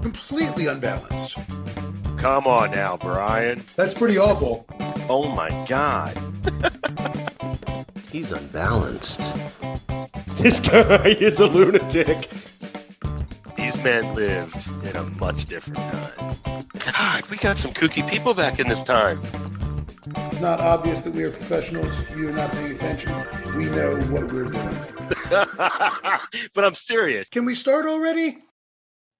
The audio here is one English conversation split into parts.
completely unbalanced. Come on now, Brian. That's pretty awful. Oh my God. He's unbalanced. This guy is a lunatic. These men lived in a much different time. God, we got some kooky people back in this time. It's not obvious that we are professionals. You're not paying attention. We know what we're doing. But I'm serious. Can we start already?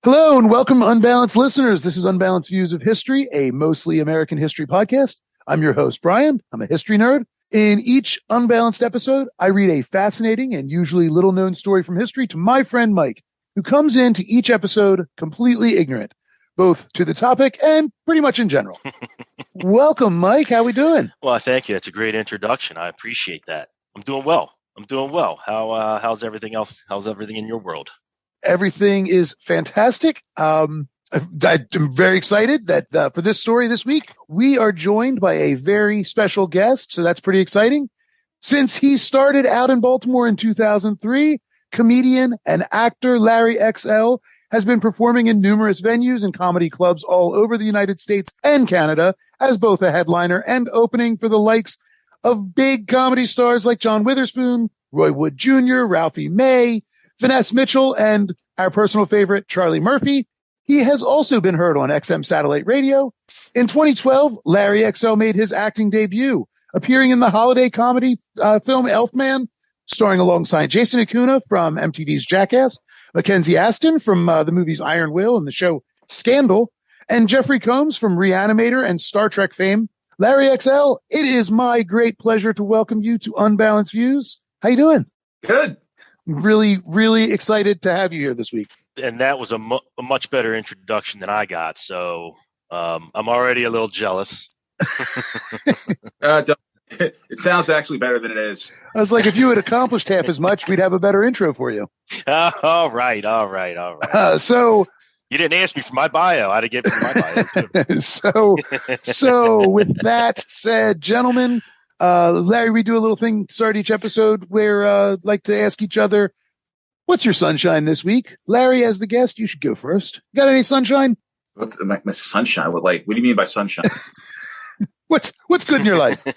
Hello and welcome, Unbalanced listeners. This is Unbalanced Views of History, a mostly American history podcast. I'm your host, Brian. I'm a history nerd. In each Unbalanced episode, I read a fascinating and usually little-known story from history to my friend Mike, who comes into each episode completely ignorant, both to the topic and pretty much in general. Welcome, Mike. How we doing? Well, thank you. That's a great introduction. I appreciate that. I'm doing well. How's everything else? How's everything in your world? Everything is fantastic. I'm very excited that for this story this week, we are joined by a very special guest. So that's pretty exciting. Since he started out in Baltimore in 2003, comedian and actor Larry XL has been performing in numerous venues and comedy clubs all over the United States and Canada as both a headliner and opening for the likes of big comedy stars like John Witherspoon, Roy Wood Jr., Ralphie May, Vanessa Mitchell, and our personal favorite, Charlie Murphy. He has also been heard on XM Satellite Radio. In 2012, Larry XL made his acting debut, appearing in the holiday comedy film Elfman, starring alongside Jason Acuna from MTV's Jackass, Mackenzie Aston from the movies Iron Will and the show Scandal, and Jeffrey Combs from Reanimator and Star Trek fame. Larry XL, it is my great pleasure to welcome you to Unbalanced Views. How you doing? Good. Really, really excited to have you here this week. And that was a much better introduction than I got. So I'm already a little jealous. It sounds actually better than it is. I was like, if you had accomplished half as much, we'd have a better intro for you. All right. So you didn't ask me for my bio. I'd have given you my bio too. So with that said, gentlemen, Larry, we do a little thing to start each episode where like to ask each other, what's your sunshine this week? Larry, as the guest, you should go first. Got any sunshine? What's my sunshine? What do you mean by sunshine? What's good in your life? That.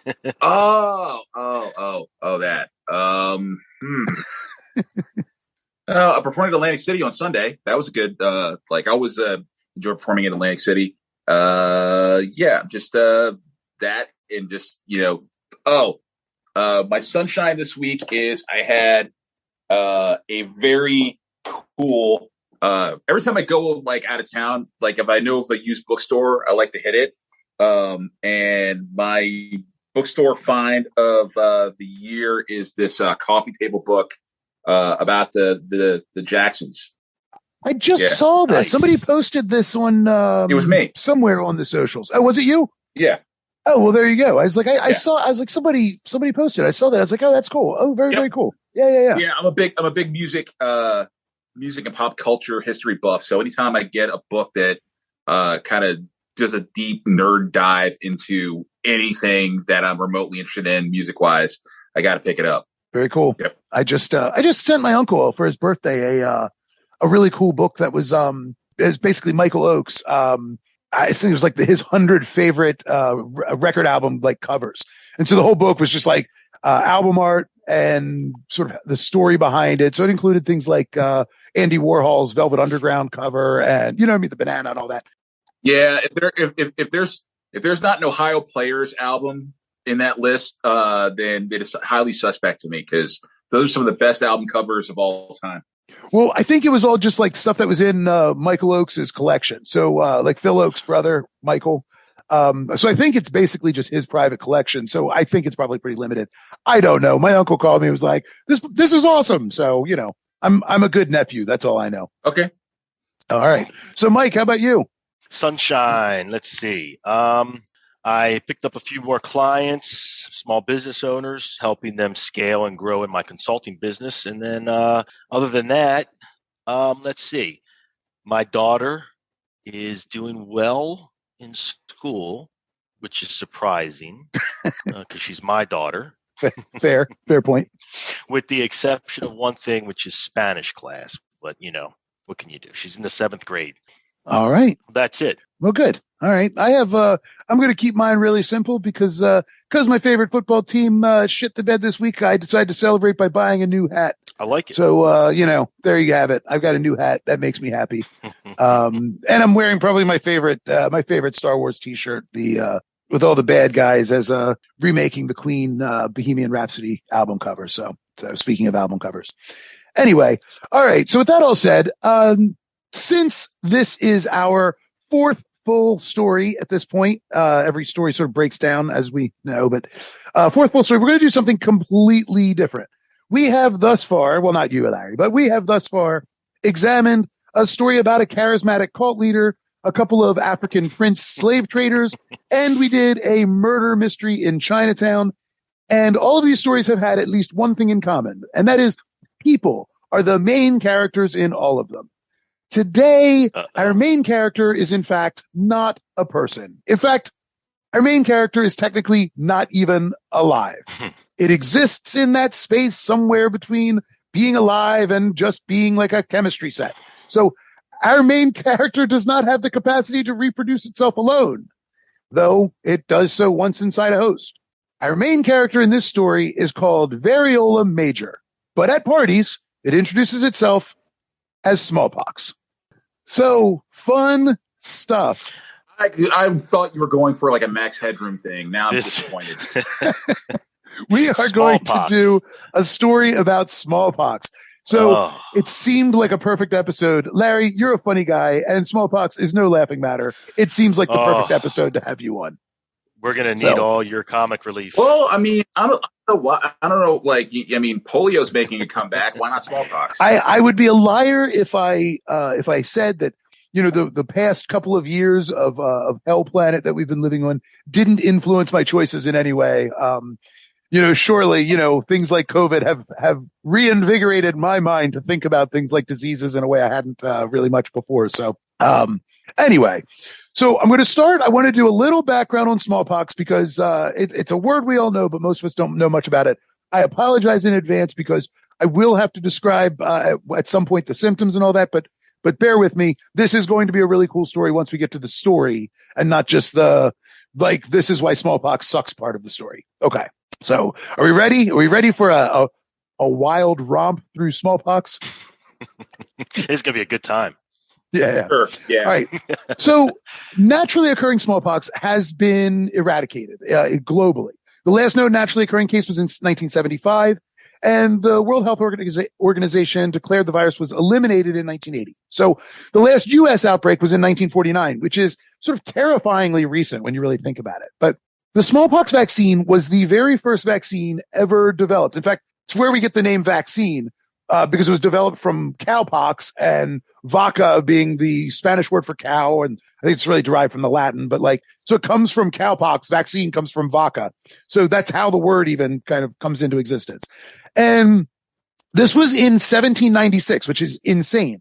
I performed in Atlantic City on Sunday. That was a good. I always enjoy performing in Atlantic City. Just that and just my sunshine this week is I had a very cool. Every time I go out of town, if I know of a used bookstore, I like to hit it. And my bookstore find of the year is this coffee table book about the Jacksons. I just saw this. Nice. Somebody posted this on. It was me somewhere on the socials. Oh, was it you? Yeah. Oh, well, there you go. I was like, I saw. I was like, somebody posted. I saw that. I was like, oh, that's cool. Oh, very cool. Yeah. Yeah, I'm a big music and pop culture history buff. So anytime I get a book that kind of does a deep nerd dive into anything that I'm remotely interested in music wise, I got to pick it up. Very cool. Yep. I just sent my uncle for his birthday a really cool book that was basically Michael Oakes. I think it was his 100 favorite record album covers, and so the whole book was just album art and sort of the story behind it. So it included things like Andy Warhol's Velvet Underground cover, and the banana and all that. Yeah, if there's not an Ohio Players album in that list, then it is highly suspect to me because those are some of the best album covers of all time. Well, I think it was all just stuff that was in Michael Oakes' collection. So Phil Oakes' brother, Michael. So I think it's basically just his private collection. So I think it's probably pretty limited. I don't know. My uncle called me and was like, this is awesome. So, I'm a good nephew. That's all I know. Okay. All right. So Mike, how about you? Sunshine. Let's see. I picked up a few more clients, small business owners, helping them scale and grow in my consulting business. And then other than that, let's see. My daughter is doing well in school, which is surprising because she's my daughter. Fair point. With the exception of one thing, which is Spanish class. But, what can you do? She's in the 7th grade. All right. That's it. Well, good. All right. I have, I'm going to keep mine really simple because my favorite football team, shit the bed this week. I decided to celebrate by buying a new hat. I like it. So, there you have it. I've got a new hat. That makes me happy. And I'm wearing probably my favorite Star Wars t-shirt, with all the bad guys as, remaking the Queen, Bohemian Rhapsody album cover. So speaking of album covers. Anyway. All right. So with that all said, since this is our fourth full story at this point, every story sort of breaks down as we know, but fourth full story, we're going to do something completely different. We have thus far, well, not you, Larry, but we have thus far examined a story about a charismatic cult leader, a couple of African prince slave traders, and we did a murder mystery in Chinatown. And all of these stories have had at least one thing in common, and that is people are the main characters in all of them. Today, our main character is, in fact, not a person. In fact, our main character is technically not even alive. It exists in that space somewhere between being alive and just being like a chemistry set. So our main character does not have the capacity to reproduce itself alone, though it does so once inside a host. Our main character in this story is called Variola Major, but at parties, it introduces itself as Smallpox. So fun stuff. I thought you were going for like a Max Headroom thing. Now I'm disappointed. We are going to do a story about smallpox. So it seemed like a perfect episode. Larry, you're a funny guy, and smallpox is no laughing matter. It seems like the perfect episode to have you on. We're going to need all your comic relief. Well, I mean, I don't know. Like, I mean, polio's making a comeback. Why not smallpox? I would be a liar if I said that, the past couple of years of Hell Planet that we've been living on didn't influence my choices in any way. Surely, things like COVID have reinvigorated my mind to think about things like diseases in a way I hadn't really much before. So, anyway. So I'm going to start. I want to do a little background on smallpox because it's a word we all know, but most of us don't know much about it. I apologize in advance because I will have to describe at some point the symptoms and all that, but bear with me. This is going to be a really cool story once we get to the story and not just this is why smallpox sucks part of the story. Okay. So are we ready? Are we ready for a wild romp through smallpox? It's going to be a good time. Yeah. Sure. Yeah. All right. So naturally occurring smallpox has been eradicated globally. The last known naturally occurring case was in 1975, and the World Health Organization declared the virus was eliminated in 1980. So the last U.S. outbreak was in 1949, which is sort of terrifyingly recent when you really think about it. But the smallpox vaccine was the very first vaccine ever developed. In fact, it's where we get the name vaccine. Because it was developed from cowpox, and vaca being the Spanish word for cow, and I think it's really derived from the Latin, but so it comes from cowpox, vaccine comes from vaca. So that's how the word even kind of comes into existence. And this was in 1796, which is insane.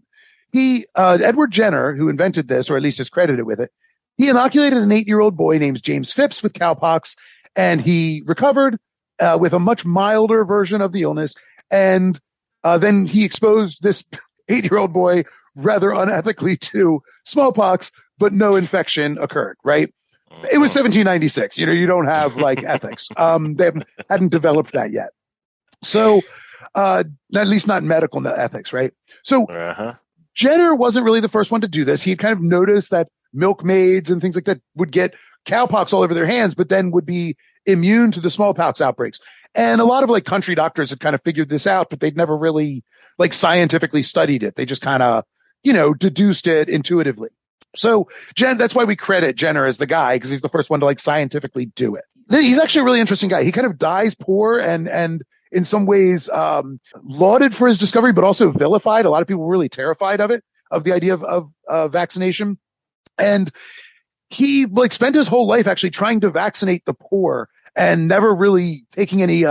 Edward Jenner, who invented this, or at least is credited with it, he inoculated an 8-year-old boy named James Phipps with cowpox, and he recovered with a much milder version of the illness. And then he exposed this 8-year-old boy rather unethically to smallpox, but no infection occurred, right? It was 1796. You don't have ethics. They hadn't developed that yet. So, at least not medical ethics, right? So Jenner wasn't really the first one to do this. He had kind of noticed that milkmaids and things like that would get cowpox all over their hands, but then would be immune to the smallpox outbreaks. And a lot of country doctors had kind of figured this out, but they'd never really scientifically studied it. They just kind of, deduced it intuitively. So that's why we credit Jenner as the guy, because he's the first one to scientifically do it. He's actually a really interesting guy. He kind of dies poor and in some ways, lauded for his discovery, but also vilified. A lot of people were really terrified of it, of the idea of vaccination. And he spent his whole life actually trying to vaccinate the poor and never really taking any,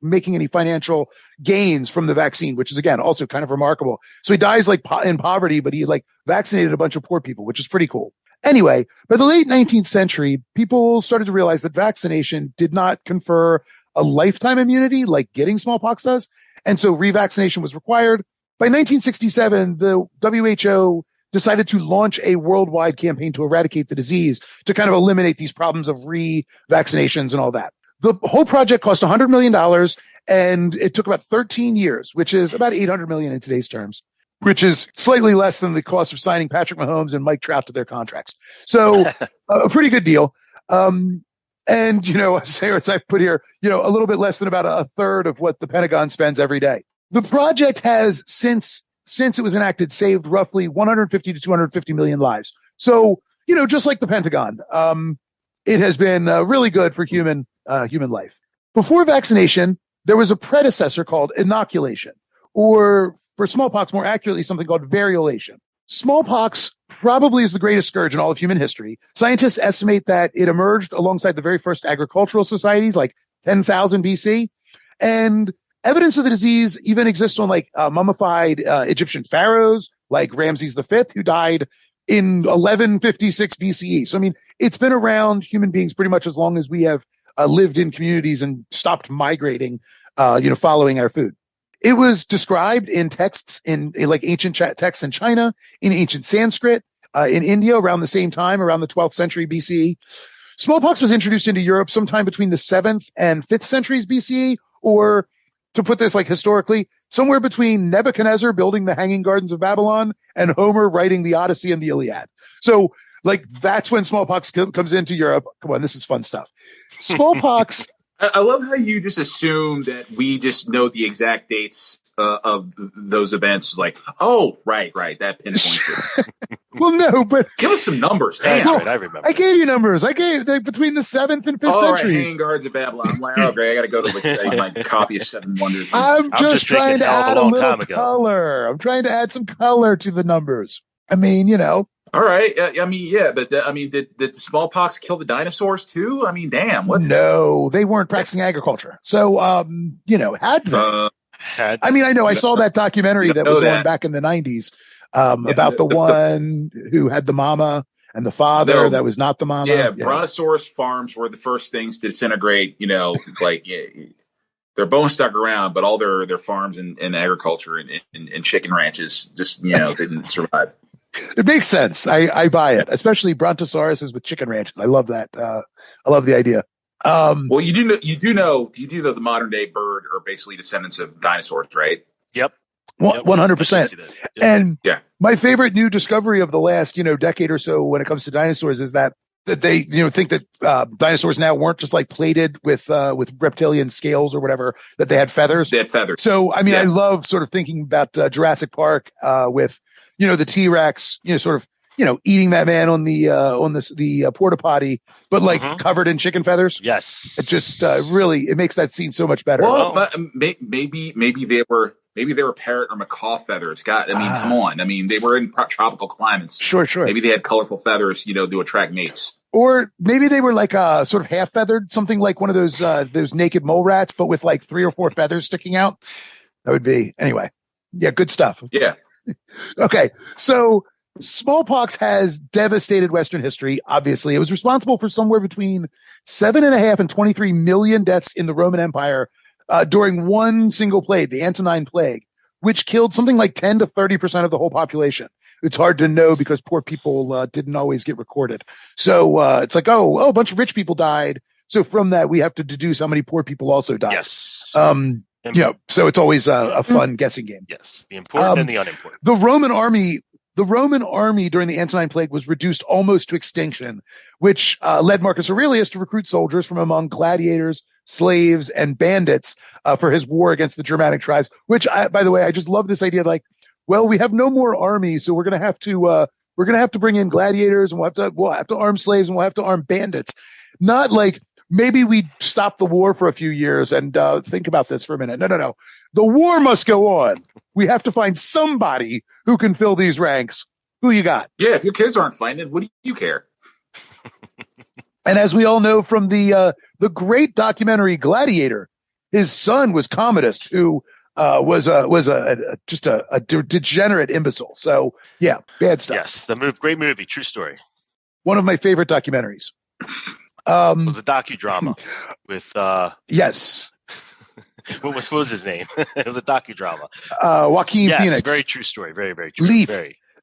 making any financial gains from the vaccine, which is again, also kind of remarkable. So he dies in poverty, but he vaccinated a bunch of poor people, which is pretty cool. Anyway, by the late 19th century, people started to realize that vaccination did not confer a lifetime immunity like getting smallpox does. And so revaccination was required. By 1967, the WHO decided to launch a worldwide campaign to eradicate the disease, to kind of eliminate these problems of re-vaccinations and all that. The whole project cost $100 million, and it took about 13 years, which is about $800 million in today's terms, which is slightly less than the cost of signing Patrick Mahomes and Mike Trout to their contracts. So a pretty good deal. And, as I put here, a little bit less than about a third of what the Pentagon spends every day. The project has, since it was enacted, saved roughly 150 to 250 million lives. So, just like the Pentagon, it has been really good for human life. Before vaccination, there was a predecessor called inoculation, or for smallpox, more accurately, something called variolation. Smallpox probably is the greatest scourge in all of human history. Scientists estimate that it emerged alongside the very first agricultural societies, like 10,000 BC. And evidence of the disease even exists on mummified Egyptian pharaohs, like Ramses V, who died in 1156 BCE. So, it's been around human beings pretty much as long as we have lived in communities and stopped migrating, following our food. It was described in texts in ancient texts in China, in ancient Sanskrit, in India around the same time, around the 12th century BCE. Smallpox was introduced into Europe sometime between the 7th and 5th centuries BCE, or to put this historically, somewhere between Nebuchadnezzar building the Hanging Gardens of Babylon and Homer writing the Odyssey and the Iliad. So that's when smallpox comes into Europe. Come on, this is fun stuff. Smallpox. I love how you just assume that we just know the exact dates of those events. Right, that pinpoints it. Well, no, but give us some numbers. That's right, I remember. I gave you numbers. I gave between the 7th and 5th centuries. Right, Hanging Gardens of Babylon. I'm like, okay, I got to go to my copy of Seven Wonders. I'm just trying to add a little color. I'm trying to add some color to the numbers. All right. But did the smallpox kill the dinosaurs too? Damn. No, they weren't practicing agriculture. So, had they? I know I saw that documentary that was on back in the 90s about the one who had the mama and the father that was not the mama. Yeah, brontosaurus farms were the first things to disintegrate. Their bones stuck around, but all their farms and agriculture and chicken ranches just didn't survive. It makes sense. I buy it, especially brontosauruses with chicken ranches. I love that. I love the idea. Well, you do know the modern day bird are basically descendants of dinosaurs, right? Yep. 100%. And my favorite new discovery of the last, decade or so when it comes to dinosaurs is that they, think that dinosaurs now weren't just plated with reptilian scales or whatever, that they had feathers. They had feathers. So, I love sort of thinking about Jurassic Park with, the T-Rex, eating that man on the porta potty, but covered in chicken feathers. Yes. It just really, it makes that scene so much better. Well, maybe they were parrot or macaw feathers. God, come on. They were in tropical climates. Sure. Maybe they had colorful feathers, to attract mates. Or maybe they were sort of half feathered, something like one of those naked mole rats, but with 3 or 4 feathers sticking out. That would be, anyway. Yeah, good stuff. Yeah. Okay. So smallpox has devastated Western history. Obviously, it was responsible for somewhere between 7.5 and 23 million deaths in the Roman Empire during one single plague, the Antonine Plague, which killed something like 10 to 30% of the whole population. It's hard to know because poor people didn't always get recorded. So it's a bunch of rich people died. So from that, we have to deduce how many poor people also died. Yes. So it's always a fun guessing game. Yes, the important and the unimportant. The Roman army during the Antonine Plague was reduced almost to extinction, which led Marcus Aurelius to recruit soldiers from among gladiators, slaves, and bandits for his war against the Germanic tribes. Which, by the way, I just love this idea. We have no more army, so we're gonna have to bring in gladiators, and we'll have to arm slaves, and we'll have to arm bandits. Not maybe we stop the war for a few years and think about this for a minute. No. The war must go on. We have to find somebody who can fill these ranks. Who you got? Yeah, if your kids aren't fighting, what do you care? And as we all know from the great documentary Gladiator, his son was Commodus, who was just a degenerate imbecile. So yeah, bad stuff. Yes, great movie, true story. One of my favorite documentaries. It was a docudrama with yes. What was his name? It was a docudrama. Joaquin Phoenix. Very true story. Very, very true. Leaf.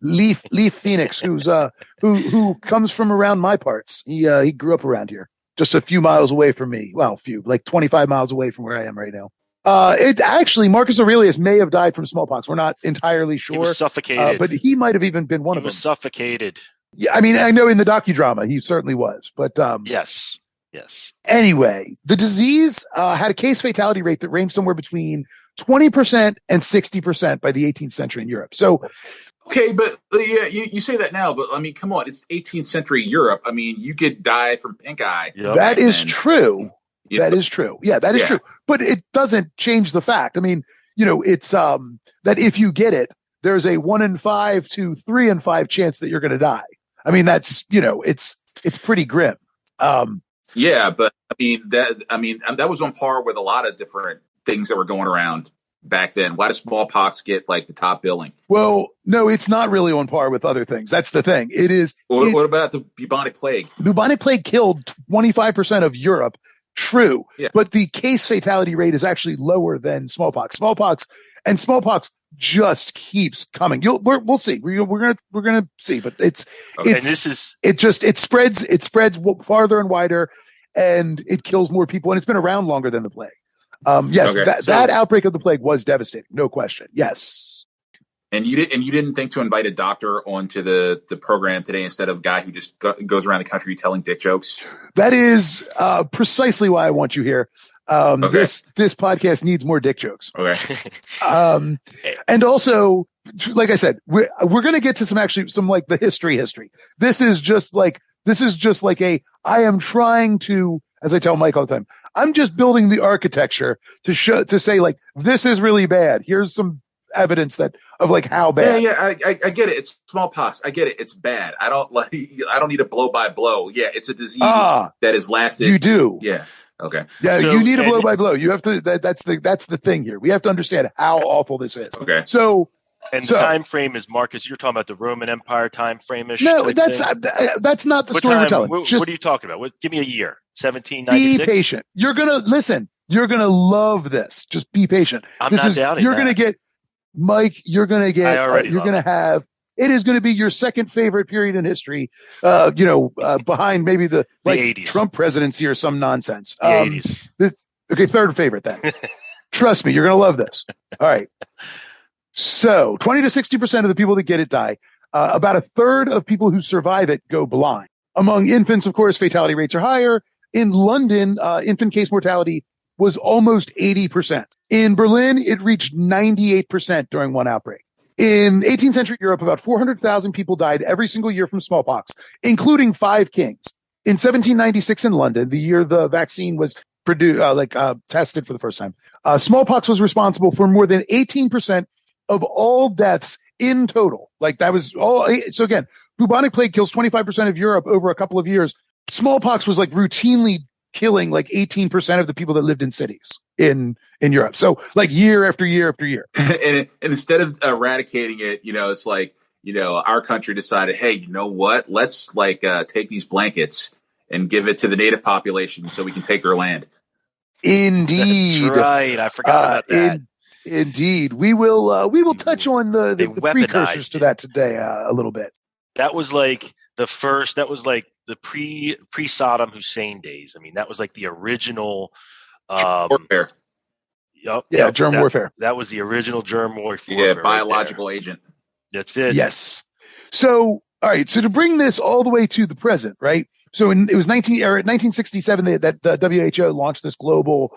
Leaf Phoenix, who comes from around my parts. He grew up around here, just a few miles away from me. Well, like 25 miles away from where I am right now. It actually, Marcus Aurelius may have died from smallpox. We're not entirely sure. He was suffocated. But he might have even been one of them. He was suffocated. Yeah, I mean, I know in the docudrama he certainly was, but yes. Anyway, the disease had a case fatality rate that ranged somewhere between 20% and 60% by the 18th century in Europe. So, okay, but yeah, you say that now, but I mean, come on, it's 18th century Europe. I mean, you could die from pink eye. Yep. That is true. That is true. Yeah, that is true. But it doesn't change the fact. I mean, it's that if you get it, there's a 1 in 5 to 3 in 5 chance that you're going to die. I mean, that's it's pretty grim. Yeah, but that was on par with a lot of different things that were going around back then. Why does smallpox get like the top billing? Well, no, it's not really on par with other things. That's the thing. It is. What about the bubonic plague? Bubonic plague killed 25% of Europe. True, but the case fatality rate is actually lower than smallpox. Smallpox just keeps coming. We'll see. We're gonna see, but it spreads farther and wider, and it kills more people, and it's been around longer than the plague. Yes, that outbreak of the plague was devastating, no question. Yes. And you didn't think to invite a doctor onto the program today instead of a guy who just goes around the country telling dick jokes? That is precisely why I want you here. This podcast needs more dick jokes. Okay. And also, like I said, we're going to get to some like the history. This is just like I am trying to, as I tell Mike all the time, I'm just building the architecture to say like, this is really bad. Here's some evidence of like how bad. Yeah, I get it. It's smallpox. I get it. It's bad. I don't need a blow by blow. Yeah, it's a disease that has lasted. You do. Yeah. Okay. Yeah, so, you need a blow by blow. You have to. That's the thing here. We have to understand how awful this is. Okay. So. And the time frame is, Marcus, you're talking about the Roman Empire time frame-ish? No, that's not the story we're telling. What are you talking about? Give me a year. 1796? Be patient. You're going to listen. You're going to love this. Just be patient. I'm not doubting You're going to get, Mike, you're going to get, you're going to have, it is going to be your second favorite period in history, behind maybe the 80s. Trump presidency or some nonsense. The 80s. Third favorite then. Trust me, you're going to love this. All right. So 20 to 60% of the people that get it die. About a third of people who survive it go blind. Among infants, of course, fatality rates are higher. In London, infant case mortality was almost 80%. In Berlin, it reached 98% during one outbreak. In 18th century Europe, about 400,000 people died every single year from smallpox, including 5 kings. In 1796 in London, the year the vaccine was tested for the first time, smallpox was responsible for more than 18% of all deaths in total. Like that was all. So again, bubonic plague kills 25% of Europe over a couple of years. Smallpox was like routinely killing like 18% of the people that lived in cities in Europe. So like year after year after year. And instead of eradicating it, it's like, our country decided, hey, you know what? Let's take these blankets and give it to the native population so we can take their land. Indeed. That's right. I forgot about that. Indeed, we will touch on the precursors to that today a little bit. That was like the first. That was like the pre Saddam Hussein days. I mean, that was like the original warfare. Germ warfare. That was the original germ warfare. Yeah, biological agent. That's it. Yes. So, all right. So to bring this all the way to the present, right? So it was 1967 that the WHO launched this global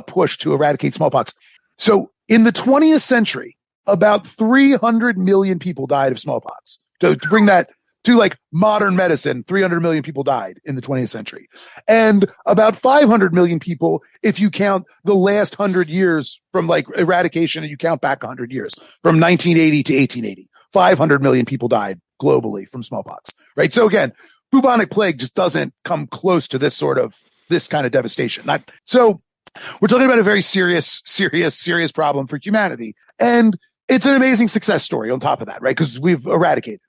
push to eradicate smallpox. So in the 20th century, about 300 million people died of smallpox. To bring that to like modern medicine, 300 million people died in the 20th century. And about 500 million people, if you count the last 100 years from like eradication and you count back 100 years, from 1980 to 1880, 500 million people died globally from smallpox, right? So again, bubonic plague just doesn't come close to this kind of devastation. We're talking about a very serious problem for humanity. And it's an amazing success story on top of that, right? Because we've eradicated it.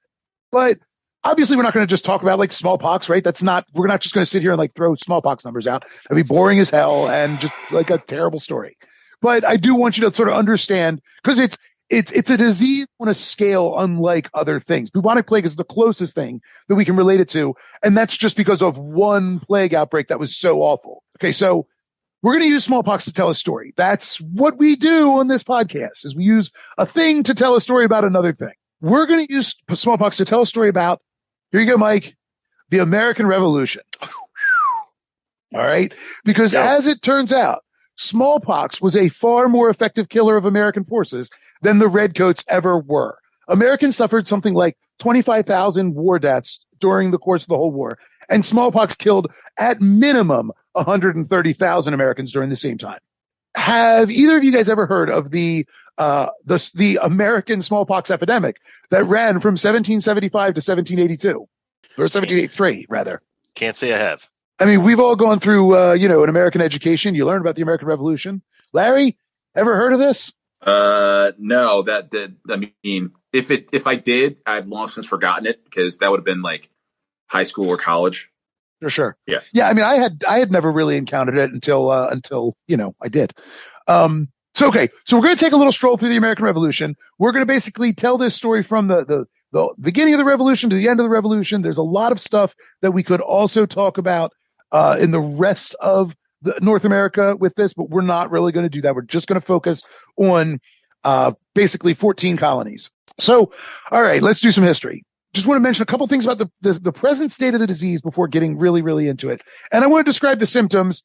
But obviously we're not going to just talk about like smallpox, right? We're not just going to sit here and like throw smallpox numbers out. That'd be boring as hell and just like a terrible story. But I do want you to sort of understand, because it's a disease on a scale unlike other things. Bubonic plague is the closest thing that we can relate it to, and that's just because of one plague outbreak that was so awful. Okay, so we're going to use smallpox to tell a story. That's what we do on this podcast, is we use a thing to tell a story about another thing. We're going to use smallpox to tell a story about, here you go, Mike, the American Revolution. All right? Because as it turns out, smallpox was a far more effective killer of American forces than the Redcoats ever were. Americans suffered something like 25,000 war deaths during the course of the whole war, and smallpox killed at minimum 130,000 Americans during the same time. Have either of you guys ever heard of the American smallpox epidemic that ran from 1775 to 1782, or 1783 rather? Can't say I have. I mean, we've all gone through, an American education. You learned about the American Revolution. Larry, ever heard of this? No, I mean, if I did, I've long since forgotten it, because that would have been like high school or college. For sure. Yeah. Yeah. I mean, I had never really encountered it until I did. So we're going to take a little stroll through the American Revolution. We're going to basically tell this story from the beginning of the revolution to the end of the revolution. There's a lot of stuff that we could also talk about in the rest of North America with this, but we're not really going to do that. We're just going to focus on basically 14 colonies. So, all right, let's do some history. Just want to mention a couple things about the present state of the disease before getting really, really into it. And I want to describe the symptoms,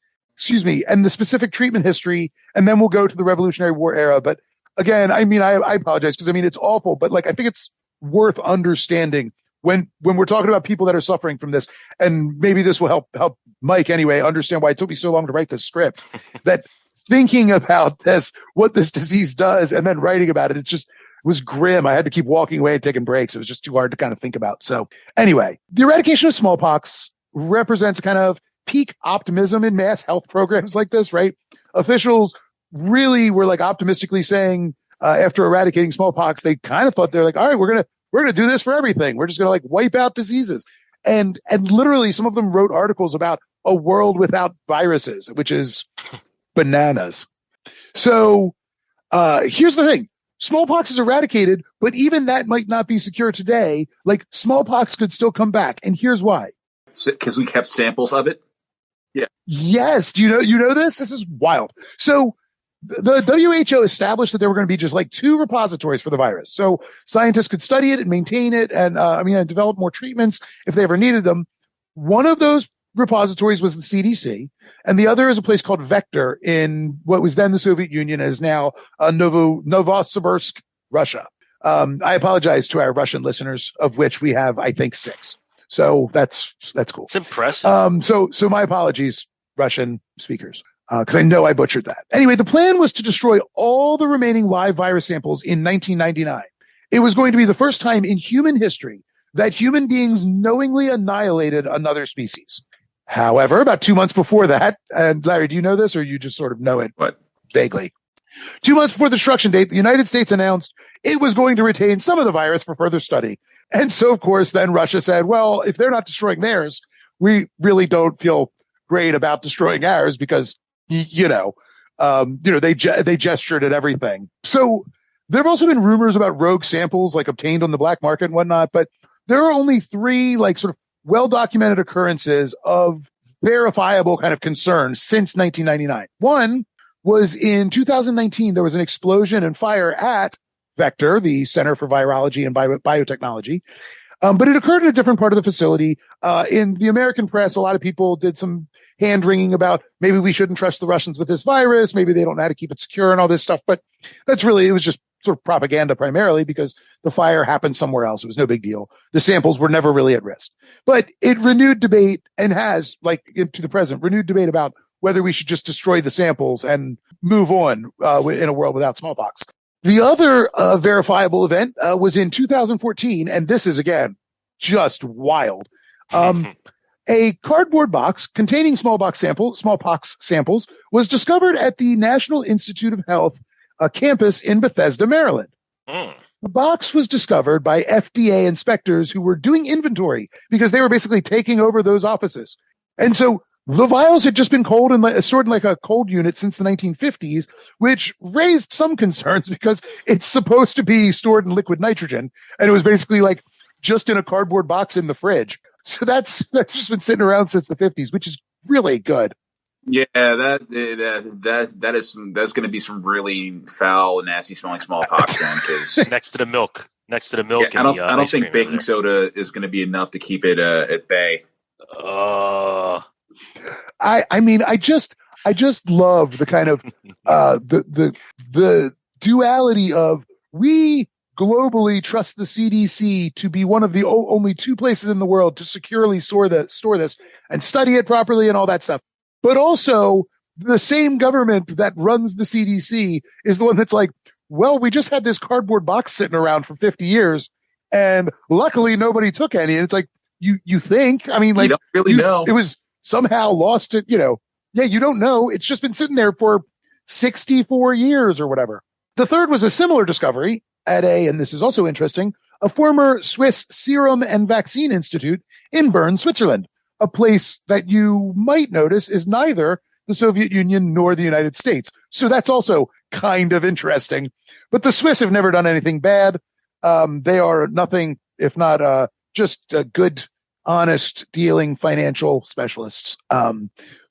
and the specific treatment history, and then we'll go to the Revolutionary War era. But again, I mean, I apologize, because I mean, it's awful, but like, I think it's worth understanding when we're talking about people that are suffering from this, and maybe this will help Mike anyway understand why it took me so long to write this script. That thinking about this, what this disease does, and then writing about it, it was grim. I had to keep walking away and taking breaks. It was just too hard to kind of think about. So anyway, the eradication of smallpox represents kind of peak optimism in mass health programs like this, right? Officials really were like optimistically saying, after eradicating smallpox, they kind of thought they're like, all right, we're going to do this for everything. We're just going to like wipe out diseases. And literally some of them wrote articles about a world without viruses, which is bananas. So, here's the thing. Smallpox is eradicated, but even that might not be secure today. Like, smallpox could still come back. And here's why. Because we kept samples of it? Yeah. Yes. Do you know this? This is wild. So the WHO established that there were going to be just like 2 repositories for the virus. So scientists could study it and maintain it and develop more treatments if they ever needed them. One of those repositories was the CDC, and the other is a place called Vector in what was then the Soviet Union, and is now Novosibirsk, Russia. I apologize to our Russian listeners, of which we have, I think, 6. So that's cool. It's impressive. So my apologies, Russian speakers, because I know I butchered that. Anyway, the plan was to destroy all the remaining live virus samples in 1999. It was going to be the first time in human history that human beings knowingly annihilated another species. However, about 2 months before that, and Larry, do you know this, or you just sort of know it vaguely? 2 months before the destruction date, the United States announced it was going to retain some of the virus for further study. And so, of course, then Russia said, well, if they're not destroying theirs, we really don't feel great about destroying ours, because, they gestured at everything. So there have also been rumors about rogue samples like obtained on the black market and whatnot, but there are only 3 like sort of well-documented occurrences of verifiable kind of concern since 1999. One was in 2019. There was an explosion and fire at Vector, the Center for Virology and Biotechnology. But it occurred in a different part of the facility. In the American press, a lot of people did some hand-wringing about maybe we shouldn't trust the Russians with this virus. Maybe they don't know how to keep it secure and all this stuff. But it was just sort of propaganda primarily, because the fire happened somewhere else. It was no big deal. The samples were never really at risk. But it renewed debate, and has, like, to the present, renewed debate about whether we should just destroy the samples and move on in a world without smallpox. The other verifiable event was in 2014, and this is, again, just wild. A cardboard box containing smallpox samples was discovered at the National Institute of Health campus in Bethesda, Maryland. The box was discovered by FDA inspectors who were doing inventory, because they were basically taking over those offices. And so The vials had just been stored in like a cold unit since the 1950s, which raised some concerns because it's supposed to be stored in liquid nitrogen, and it was basically like just in a cardboard box in the fridge. So that's just been sitting around since the 50s, which is really good. Yeah, that's going to be some really foul, nasty smelling smallpox then. Because next to the milk. I don't think baking soda is going to be enough to keep it at bay. I mean, I just love the kind of the duality of we globally trust the CDC to be one of the only two places in the world to securely store this and study it properly and all that stuff. But also the same government that runs the CDC is the one that's like, well, we just had this cardboard box sitting around for 50 years and luckily nobody took any. And it's like, you think, I mean, like, you don't really know. It was somehow lost it, you don't know. It's just been sitting there for 64 years or whatever. The third was a similar discovery at and this is also interesting, a former Swiss Serum and Vaccine Institute in Bern, Switzerland, a place that you might notice is neither the Soviet Union nor the United States. So that's also kind of interesting. But the Swiss have never done anything bad. They are nothing if not just good, honest dealing financial specialists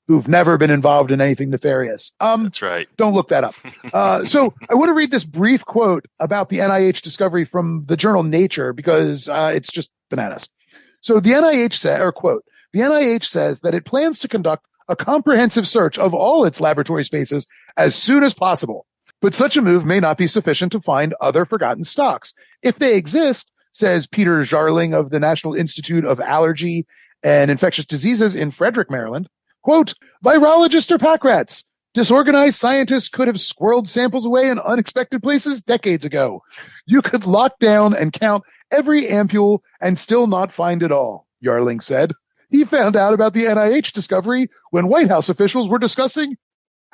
who've never been involved in anything nefarious. That's right. Don't look that up. So I want to read this brief quote about the NIH discovery from the journal Nature because it's just bananas. So the NIH said, or quote, the NIH says that it plans to conduct a comprehensive search of all its laboratory spaces as soon as possible. But such a move may not be sufficient to find other forgotten stocks. If they exist, says Peter Jarling of the National Institute of Allergy and Infectious Diseases in Frederick, Maryland, quote, virologists are pack rats. Disorganized scientists could have squirreled samples away in unexpected places decades ago. You could lock down and count every ampule and still not find it all, Jarling said. He found out about the NIH discovery when White House officials were discussing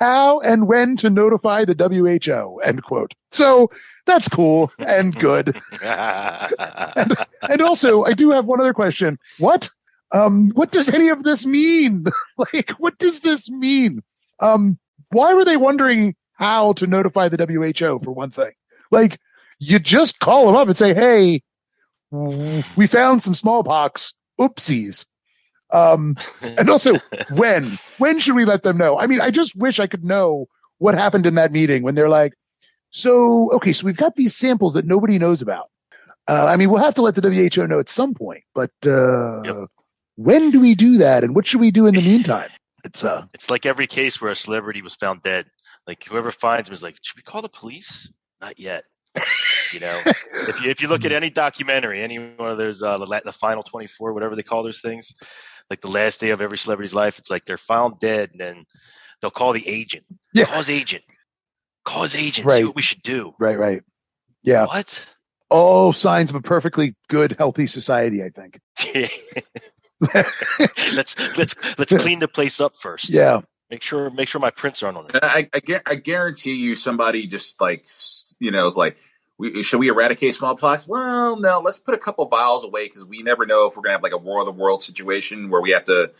how and when to notify the WHO, end quote. So that's cool and good. and also, I do have one other question. What does any of this mean? Like, what does this mean? Why were they wondering how to notify the WHO, for one thing? Like, you just call them up and say, hey, we found some smallpox. Oopsies. And also, when should we let them know? I mean, I just wish I could know what happened in that meeting when they're like, so we've got these samples that nobody knows about. I mean, we'll have to let the WHO know at some point, but when do we do that? And what should we do in the meantime? It's like every case where a celebrity was found dead. Like whoever finds him is like, should we call the police? Not yet. If you look at any documentary, any one of those, the Final 24, whatever they call those things, like the last day of every celebrity's life, it's like they're found dead, and then they'll call the agent. Yeah. Call his agent. Right. See what we should do. Right. Yeah. What? All signs of a perfectly good, healthy society, I think. let's clean the place up first. Yeah. Make sure my prints aren't on it. I guarantee you, somebody just is like, should we eradicate smallpox? Well, no. Let's put a couple vials away because we never know if we're gonna have like a war of the world situation where we have to,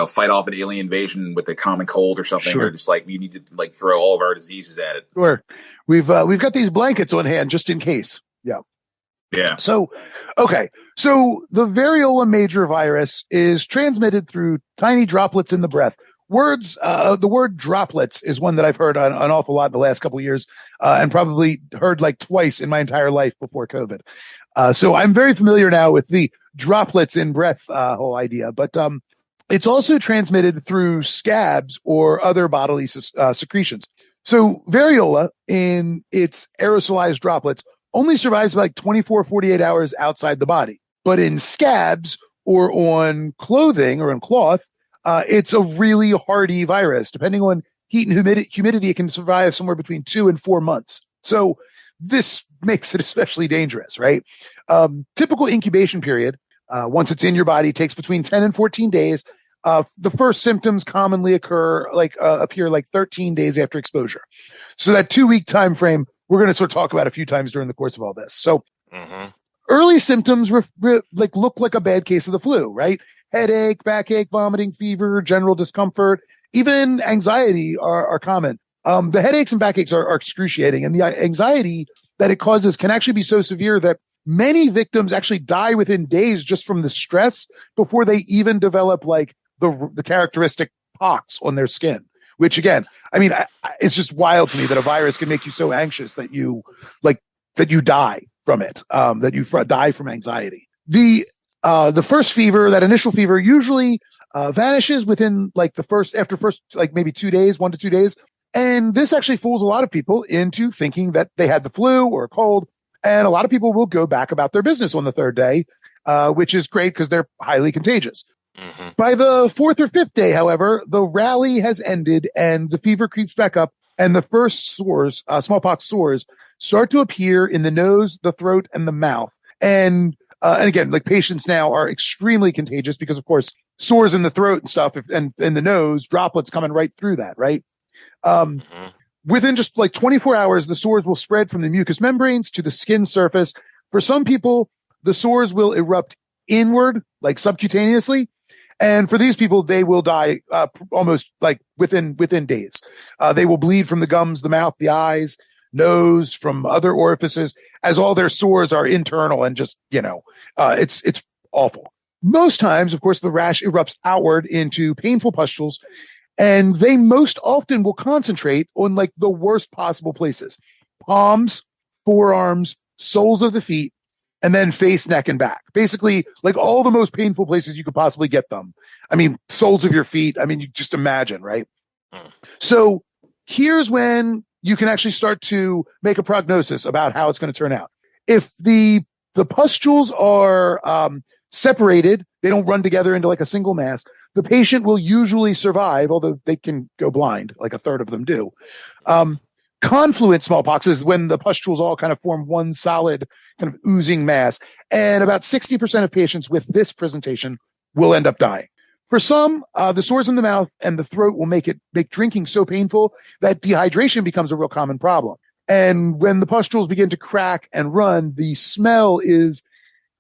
fight off an alien invasion with a common cold or something. Sure. Or just like we need to like throw all of our diseases at it. Sure. We've got these blankets on hand just in case. Yeah. Yeah. So the variola major virus is transmitted through tiny droplets in the breath. The word droplets is one that I've heard an awful lot in the last couple of years, and probably heard like twice in my entire life before COVID. So I'm very familiar now with the droplets in breath whole idea, but it's also transmitted through scabs or other bodily secretions. So variola in its aerosolized droplets only survives like 24, 48 hours outside the body. But in scabs or on clothing or in cloth, it's a really hardy virus. Depending on heat and humidity, it can survive somewhere between 2 and 4 months. So this makes it especially dangerous, right? Typical incubation period, once it's in your body, takes between 10 and 14 days. The first symptoms commonly appear like 13 days after exposure. So that 2-week time frame, we're going to sort of talk about a few times during the course of all this. So Early symptoms like look like a bad case of the flu, right? Headache, backache, vomiting, fever, general discomfort, even anxiety are common. The headaches and backaches are excruciating, and the anxiety that it causes can actually be so severe that many victims actually die within days just from the stress before they even develop like the characteristic pox on their skin, which again, I mean, it's just wild to me that a virus can make you so anxious that you die from it, that you die from anxiety. The first fever, that initial fever, usually vanishes within like after like maybe 2 days, 1 to 2 days. And this actually fools a lot of people into thinking that they had the flu or a cold. And a lot of people will go back about their business on the third day, which is great because they're highly contagious. Mm-hmm. By the fourth or fifth day, however, the rally has ended and the fever creeps back up, and the first sores, smallpox sores, start to appear in the nose, the throat, and the mouth. And again, like patients now are extremely contagious because, of course, sores in the throat and stuff, and in the nose, droplets coming right through that, right? Within just like 24 hours, the sores will spread from the mucous membranes to the skin surface. For some people, the sores will erupt inward, like subcutaneously. And for these people, they will die almost like within days. They will bleed from the gums, the mouth, the eyes, nose, from other orifices, as all their sores are internal and just, it's awful. Most times, of course, the rash erupts outward into painful pustules, and they most often will concentrate on like the worst possible places: palms, forearms, soles of the feet, and then face, neck, and back. Basically, like all the most painful places you could possibly get them. I mean, soles of your feet. I mean, you just imagine, right? So here's when you can actually start to make a prognosis about how it's going to turn out. If the pustules are separated, they don't run together into like a single mass, the patient will usually survive, although they can go blind, like a third of them do. Confluent smallpox is when the pustules all kind of form one solid kind of oozing mass. And about 60% of patients with this presentation will end up dying. For some, the sores in the mouth and the throat will make drinking so painful that dehydration becomes a real common problem. And when the pustules begin to crack and run, the smell is,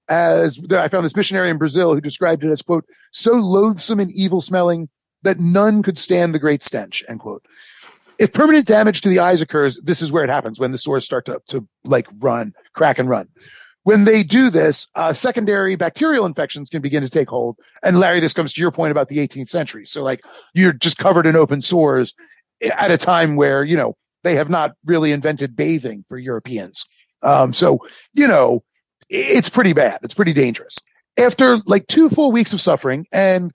as I found this missionary in Brazil who described it as, quote, so loathsome and evil smelling that none could stand the great stench, end quote. If permanent damage to the eyes occurs, this is where it happens, when the sores start to like crack and run. When they do this, secondary bacterial infections can begin to take hold. And Larry, this comes to your point about the 18th century. So like you're just covered in open sores at a time where, they have not really invented bathing for Europeans. So it's pretty bad. It's pretty dangerous. After like 2 full weeks of suffering, and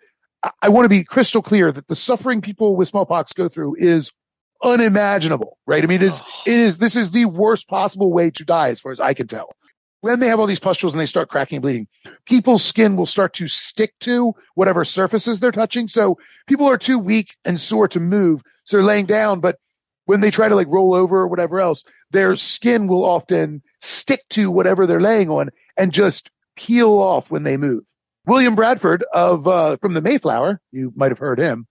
I want to be crystal clear that the suffering people with smallpox go through is unimaginable, right? I mean, this is the worst possible way to die as far as I can tell. When they have all these pustules and they start cracking and bleeding, people's skin will start to stick to whatever surfaces they're touching. So people are too weak and sore to move. So they're laying down, but when they try to like roll over or whatever else, their skin will often stick to whatever they're laying on and just peel off when they move. William Bradford from the Mayflower, you might have heard him,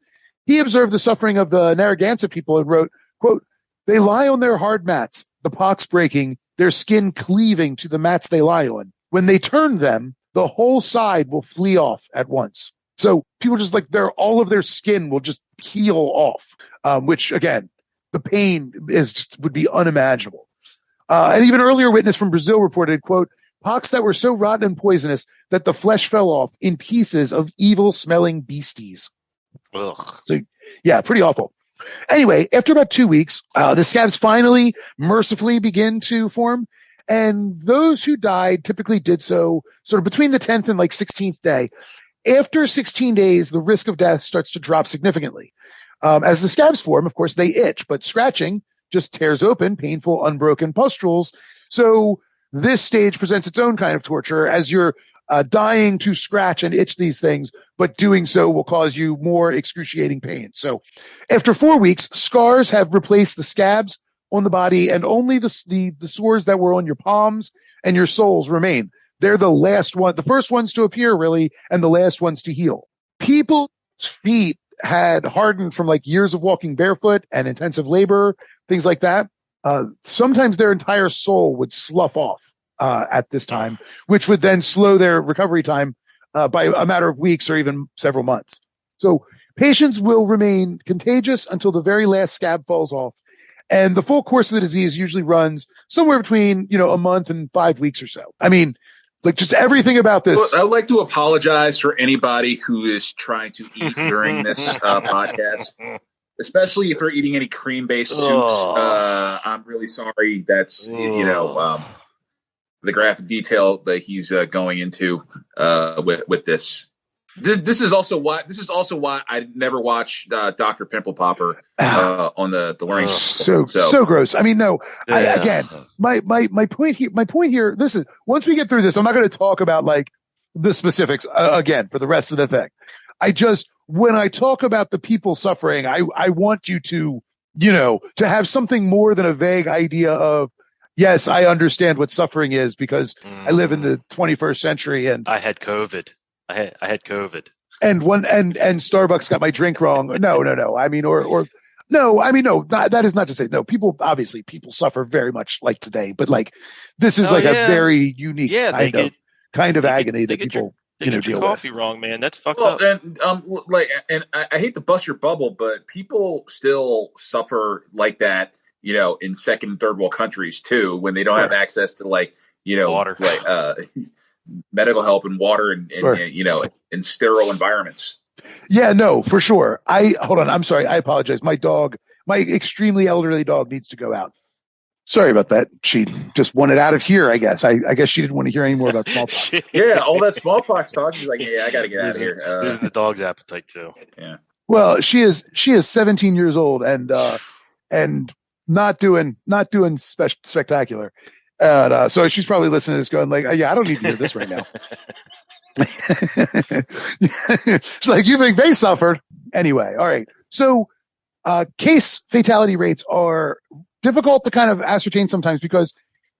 he observed the suffering of the Narragansett people and wrote, quote, they lie on their hard mats, the pox breaking, their skin cleaving to the mats they lie on. When they turn them, the whole side will flee off at once. So people just like all of their skin will just peel off, which again, the pain would be unimaginable. And even earlier witness from Brazil reported, quote, pox that were so rotten and poisonous that the flesh fell off in pieces of evil smelling beasties. Ugh. So, yeah, pretty awful. Anyway, after about 2 weeks, the scabs finally mercifully begin to form. And those who died typically did so sort of between the 10th and like 16th day. After 16 days, the risk of death starts to drop significantly. As the scabs form, of course, they itch, but scratching just tears open painful, unbroken pustules. So this stage presents its own kind of torture as you're dying to scratch and itch these things, but doing so will cause you more excruciating pain. So after 4 weeks, scars have replaced the scabs on the body, and only the sores that were on your palms and your soles remain. They're the last one, the first ones to appear really, and the last ones to heal. People's feet had hardened from like years of walking barefoot and intensive labor, things like that. Sometimes their entire sole would slough off. at this time, which would then slow their recovery time by a matter of weeks or even several months. So patients will remain contagious until the very last scab falls off. And the full course of the disease usually runs somewhere between, a month and 5 weeks or so. I mean, like just everything about this. Well, I would like to apologize for anybody who is trying to eat during this podcast, especially if they're eating any cream-based soups. I'm really sorry. That's, the graphic detail that he's going into with this. This is also why I never watch Dr. Pimple Popper on the learning. So gross. I mean, no. Yeah. Again, my point here. Listen, once we get through this, I'm not going to talk about like the specifics again for the rest of the thing. When I talk about the people suffering, I want you to to have something more than a vague idea of. Yes, I understand what suffering is because I live in the 21st century and I had COVID. I had COVID. And Starbucks got my drink wrong. No. I mean, no, that is not to say no. People suffer very much like today, but like this is a very unique kind of agony that people deal with. Coffee wrong, man. That's fucked up. And I hate to bust your bubble, but people still suffer like that, in second and third world countries too, when they don't have access to water, medical help and water and in sterile environments. Yeah, no, for sure. Hold on. I'm sorry. I apologize. My extremely elderly dog needs to go out. Sorry about that. She just wanted out of here, I guess. I guess she didn't want to hear any more about smallpox. Yeah, all that smallpox talk. She's like, I got to get out of here. Losing the dog's appetite too. Yeah. Well, she is 17 years old and not doing spectacular. And so she's probably listening to this going like, I don't need to hear this right now. She's like, you think they suffered? Anyway, all right. So case fatality rates are difficult to kind of ascertain sometimes because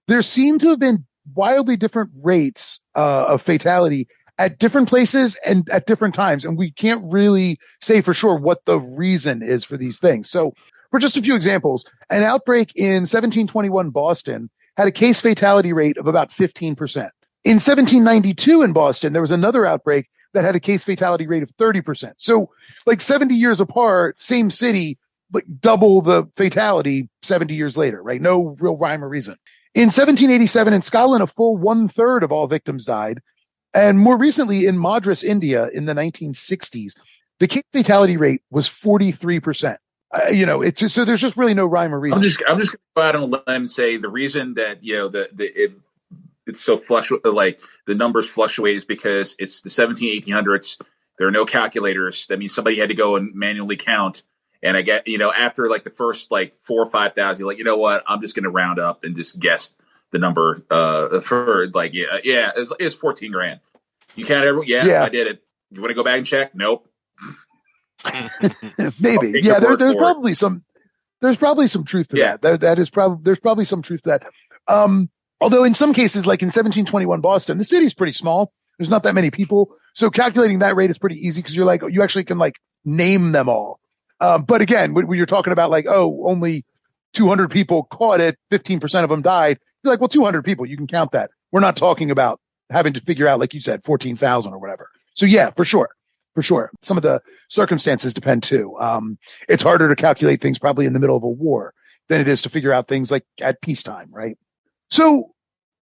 there seem to have been wildly different rates of fatality at different places and at different times. And we can't really say for sure what the reason is for these things. So for just a few examples, an outbreak in 1721 Boston had a case fatality rate of about 15%. In 1792 in Boston, there was another outbreak that had a case fatality rate of 30%. So like 70 years apart, same city, like double the fatality 70 years later, right? No real rhyme or reason. In 1787 in Scotland, a full 1/3 of all victims died. And more recently in Madras, India in the 1960s, the case fatality rate was 43%. It's just, so there's just really no rhyme or reason. I'm just going to go out on a limb and say the reason that it's so like the numbers fluctuate is because it's the 1800s. There are no calculators. That means somebody had to go and manually count. And I get after like the first like 4,000 or 5,000, you're like, you know what? I'm just going to round up and just guess the number for like it's 14 grand. You count I did it. You want to go back and check? Nope. Maybe. Yeah, there's probably some truth to that. There's probably some truth to that. Although in some cases, like in 1721 Boston, the city's pretty small. There's not that many people. So calculating that rate is pretty easy because you're like, you actually can like name them all. But again, when you're talking about like, only 200 people caught it, 15% of them died. You're like, well, 200 people, you can count that. We're not talking about having to figure out, like you said, 14,000 or whatever. So yeah, for sure. Some of the circumstances depend too. It's harder to calculate things probably in the middle of a war than it is to figure out things like at peacetime, right? So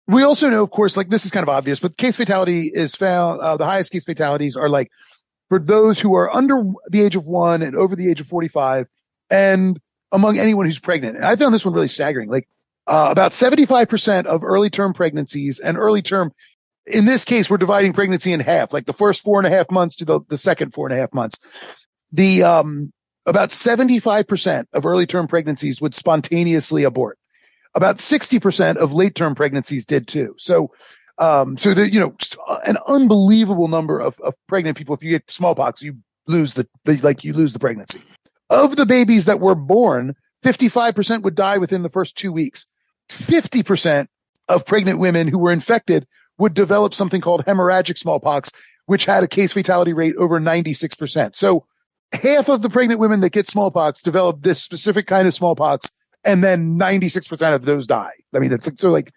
we also know, of course, like this is kind of obvious, but case fatality is found, the highest case fatalities are like for those who are under the age of 1 and over the age of 45 and among anyone who's pregnant. And I found this one really staggering. Like about 75% of early term pregnancies and early term, in this case, we're dividing pregnancy in half, like the first 4.5 months to the second 4.5 months. About 75% of early term pregnancies would spontaneously abort. About 60% of late term pregnancies did too. So there, an unbelievable number of pregnant people. If you get smallpox, you lose the pregnancy. Of the babies that were born, 55% would die within the first 2 weeks. 50% of pregnant women who were infected would develop something called hemorrhagic smallpox, which had a case fatality rate over 96%. So half of the pregnant women that get smallpox develop this specific kind of smallpox, and then 96% of those die. I mean, it's so like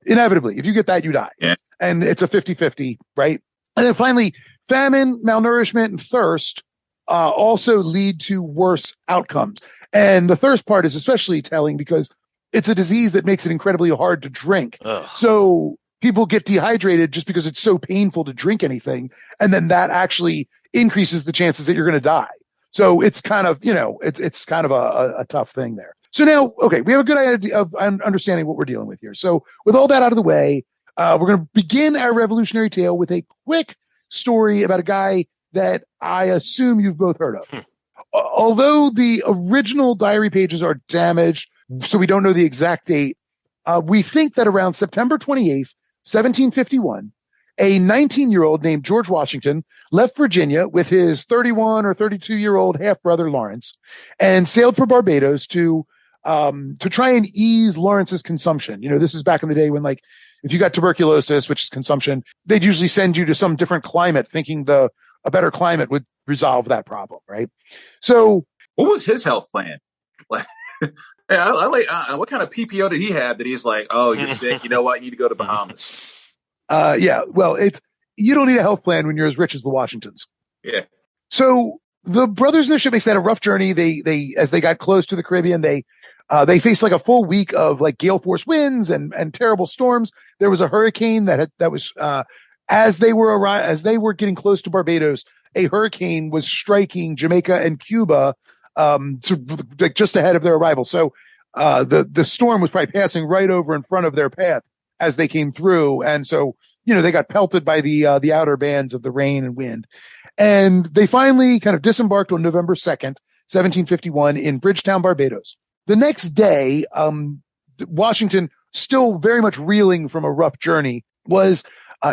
Inevitably, if you get that, you die. Yeah. And it's a 50-50, right? And then finally, famine, malnourishment, and thirst also lead to worse outcomes. And the thirst part is especially telling because it's a disease that makes it incredibly hard to drink. Ugh. So people get dehydrated just because it's so painful to drink anything. And then that actually increases the chances that you're going to die. So it's kind of, it's kind of a tough thing there. So now, okay, we have a good idea of understanding what we're dealing with here. So with all that out of the way, we're going to begin our revolutionary tale with a quick story about a guy that I assume you've both heard of. Although the original diary pages are damaged, so we don't know the exact date, we think that around September 28th, 1751, a 19-year-old named George Washington left Virginia with his 31 or 32-year-old half-brother Lawrence and sailed for Barbados to try and ease Lawrence's consumption. This is back in the day when, like, if you got tuberculosis, which is consumption, they'd usually send you to some different climate thinking a better climate would resolve that problem, right? So what was his health plan? Like, what kind of PPO did he have that he's like, oh, you're sick, you know what, you need to go to Bahamas? Well, you don't need a health plan when you're as rich as the Washingtons. Yeah. So the brothers in the ship makes that a rough journey. They as they got close to the Caribbean, they faced like a full week of like gale force winds and terrible storms. There was a hurricane that was as they were getting close to Barbados, a hurricane was striking Jamaica and Cuba just ahead of their arrival. So the storm was probably passing right over in front of their path as they came through, and so they got pelted by the outer bands of the rain and wind, and they finally kind of disembarked on November 2nd, 1751, in Bridgetown, Barbados. The next day, Washington, still very much reeling from a rough journey, was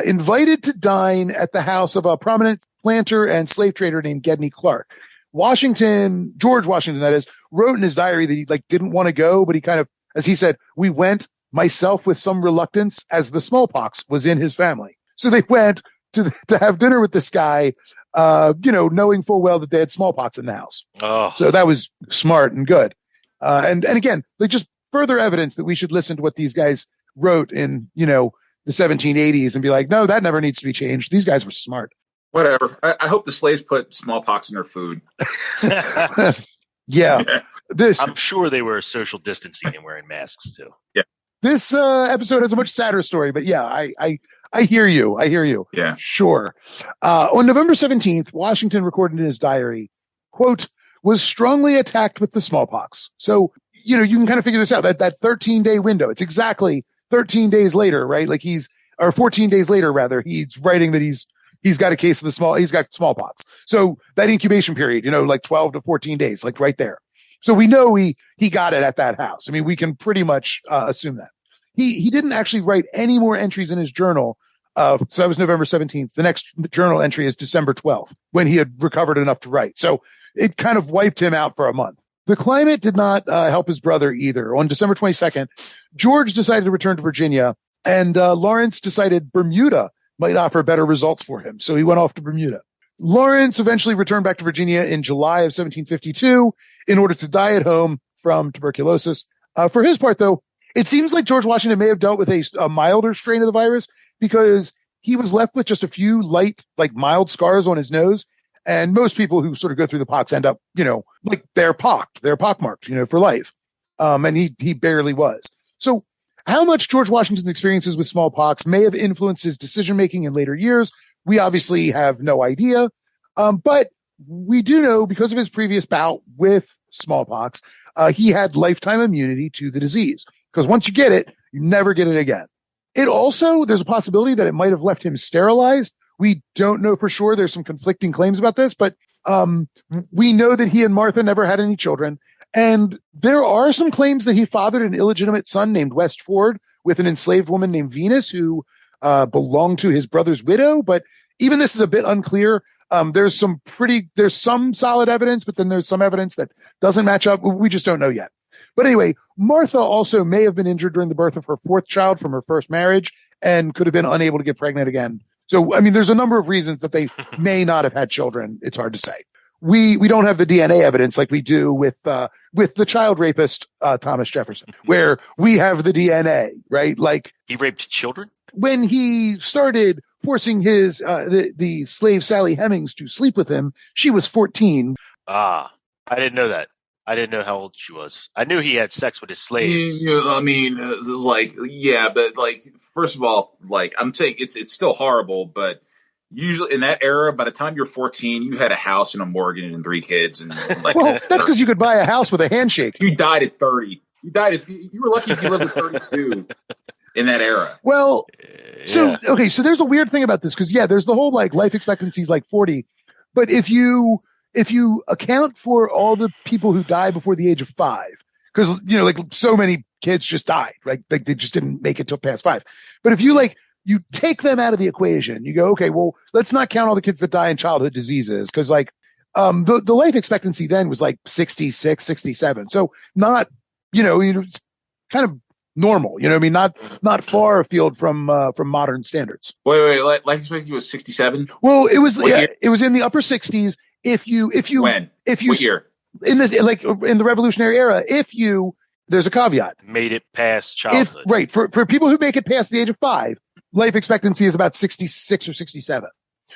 invited to dine at the house of a prominent planter and slave trader named Gedney Clark. George Washington, that is, wrote in his diary that he didn't want to go, but he kind of, as he said, we went, myself with some reluctance, as the smallpox was in his family. So they went to have dinner with this guy, knowing full well that they had smallpox in the house. Oh. So that was smart and good. And again, just further evidence that we should listen to what these guys wrote in, the 1780s and be like, no, that never needs to be changed. These guys were smart. Whatever. I hope the slaves put smallpox in their food. Yeah. I'm sure they were social distancing and wearing masks too. Yeah. This episode has a much sadder story, but yeah, I hear you. I hear you. Yeah. Sure. On November 17th, Washington recorded in his diary, quote, was strongly attacked with the smallpox. So, you can kind of figure this out, that 13-day window. It's exactly 13 days later, right? 14 days later, rather, he's writing that he's got a case of he's got smallpox. So that incubation period, 12 to 14 days, right there. So we know he got it at that house. I mean, we can pretty much assume that. He didn't actually write any more entries in his journal. So that was November 17th. The next journal entry is December 12th, when he had recovered enough to write. So it kind of wiped him out for a month. The climate did not help his brother either. On December 22nd, George decided to return to Virginia, and Lawrence decided Bermuda might offer better results for him. So he went off to Bermuda. Lawrence eventually returned back to Virginia in July of 1752 in order to die at home from tuberculosis. For his part, though, it seems like George Washington may have dealt with a milder strain of the virus because he was left with just a few light, mild scars on his nose. And most people who sort of go through the pox end up, they're pockmarked, for life. And he barely was. So how much George Washington's experiences with smallpox may have influenced his decision-making in later years, we obviously have no idea. But we do know, because of his previous bout with smallpox, he had lifetime immunity to the disease. Because once you get it, you never get it again. There's a possibility that it might have left him sterilized. We don't know for sure. There's some conflicting claims about this, but we know that he and Martha never had any children. And there are some claims that he fathered an illegitimate son named West Ford with an enslaved woman named Venus who belonged to his brother's widow. But even this is a bit unclear. There's some solid evidence, but then there's some evidence that doesn't match up. We just don't know yet. But anyway, Martha also may have been injured during the birth of her fourth child from her first marriage and could have been unable to get pregnant again. So, I mean, there's a number of reasons that they may not have had children. It's hard to say. we don't have the DNA evidence like we do with the child rapist Thomas Jefferson, where we have the DNA, right? Like He raped children? when he started forcing his the slave Sally Hemings to sleep with him, she was 14. Ah, I didn't know that. I didn't know how old she was. I knew he had sex with his slaves. I mean, like, yeah, but like, first of all, like, I'm saying it's still horrible, but usually in that era, by the time you're 14, you had a house and a mortgage and 3 kids, and like, Well, that's because you could buy a house with a handshake. you died at 30. You were lucky if you lived at 32 in that era. Well, Yeah. so there's a weird thing about this because there's the whole like life expectancy is like 40, but if you account for all the people who die before the age of 5, because like so many kids just died, right? Like they just didn't make it till past 5. But if you take them out of the equation, you go, okay, well, let's not count all the kids that die in childhood diseases because like the life expectancy then was like 66, 67. So not it's kind of normal, I mean, not far afield from modern standards. Wait, life expectancy was 67. Well, it was it was in the upper 60s. If you What year? In this, like in the Revolutionary era, there's a caveat. Made it past childhood. For people who make it past the age of 5, life expectancy is about 66 or 67.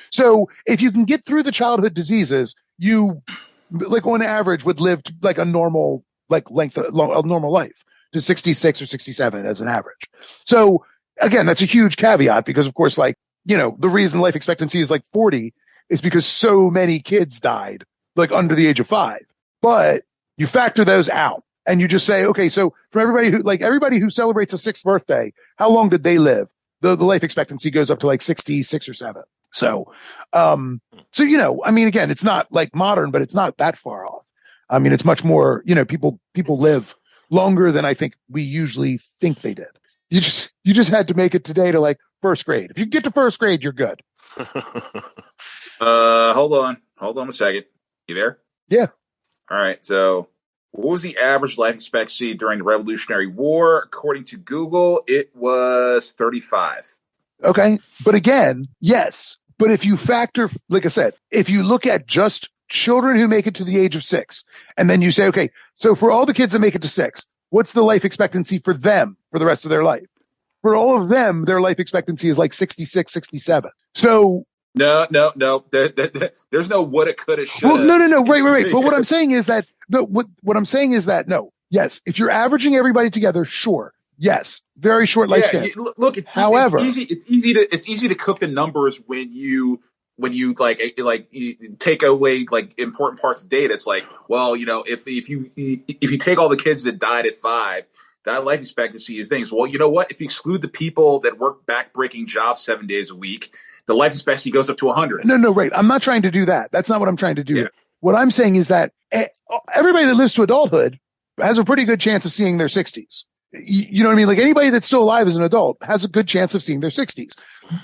So if you can get through the childhood diseases, you like on average would live like a normal length of normal life to 66 or 67 as an average. So again, that's a huge caveat because of course, like, the reason life expectancy is like 40 is because so many kids died like under the age of 5, but you factor those out and you just say, okay, so for everybody who celebrates a 6th birthday, how long did they live? The life expectancy goes up to like 66 or 7. So, I mean, again, it's not like modern, but it's not that far off. I mean, it's much more, people live longer than I think we usually think they did. You just had to make it today to like 1st grade. If you get to 1st grade, you're good. Hold on a second. You there? Yeah. All right. So what was the average life expectancy during the Revolutionary War? According to Google, it was 35. Okay. But again, yes. But if you factor, like I said, if you look at just children who make it to the age of 6, and then you say, okay, so for all the kids that make it to 6, what's the life expectancy for them for the rest of their life? For all of them, their life expectancy is like 66, 67. So no. There's no woulda, coulda, shoulda. Well, no. Right. But what I'm saying is that no. Yes, if you're averaging everybody together, sure. Yes, very short lifespans. Look, however, it's easy to cook the numbers when you you take away like important parts of data. It's like, well, if you take all the kids that died at 5, that life expectancy is things. Well, you know what? If you exclude the people that work back-breaking jobs 7 days a week, the life expectancy goes up to 100. No, right. I'm not trying to do that. That's not what I'm trying to do. Yeah. What I'm saying is that everybody that lives to adulthood has a pretty good chance of seeing their 60s. You know what I mean? Like anybody that's still alive as an adult has a good chance of seeing their 60s.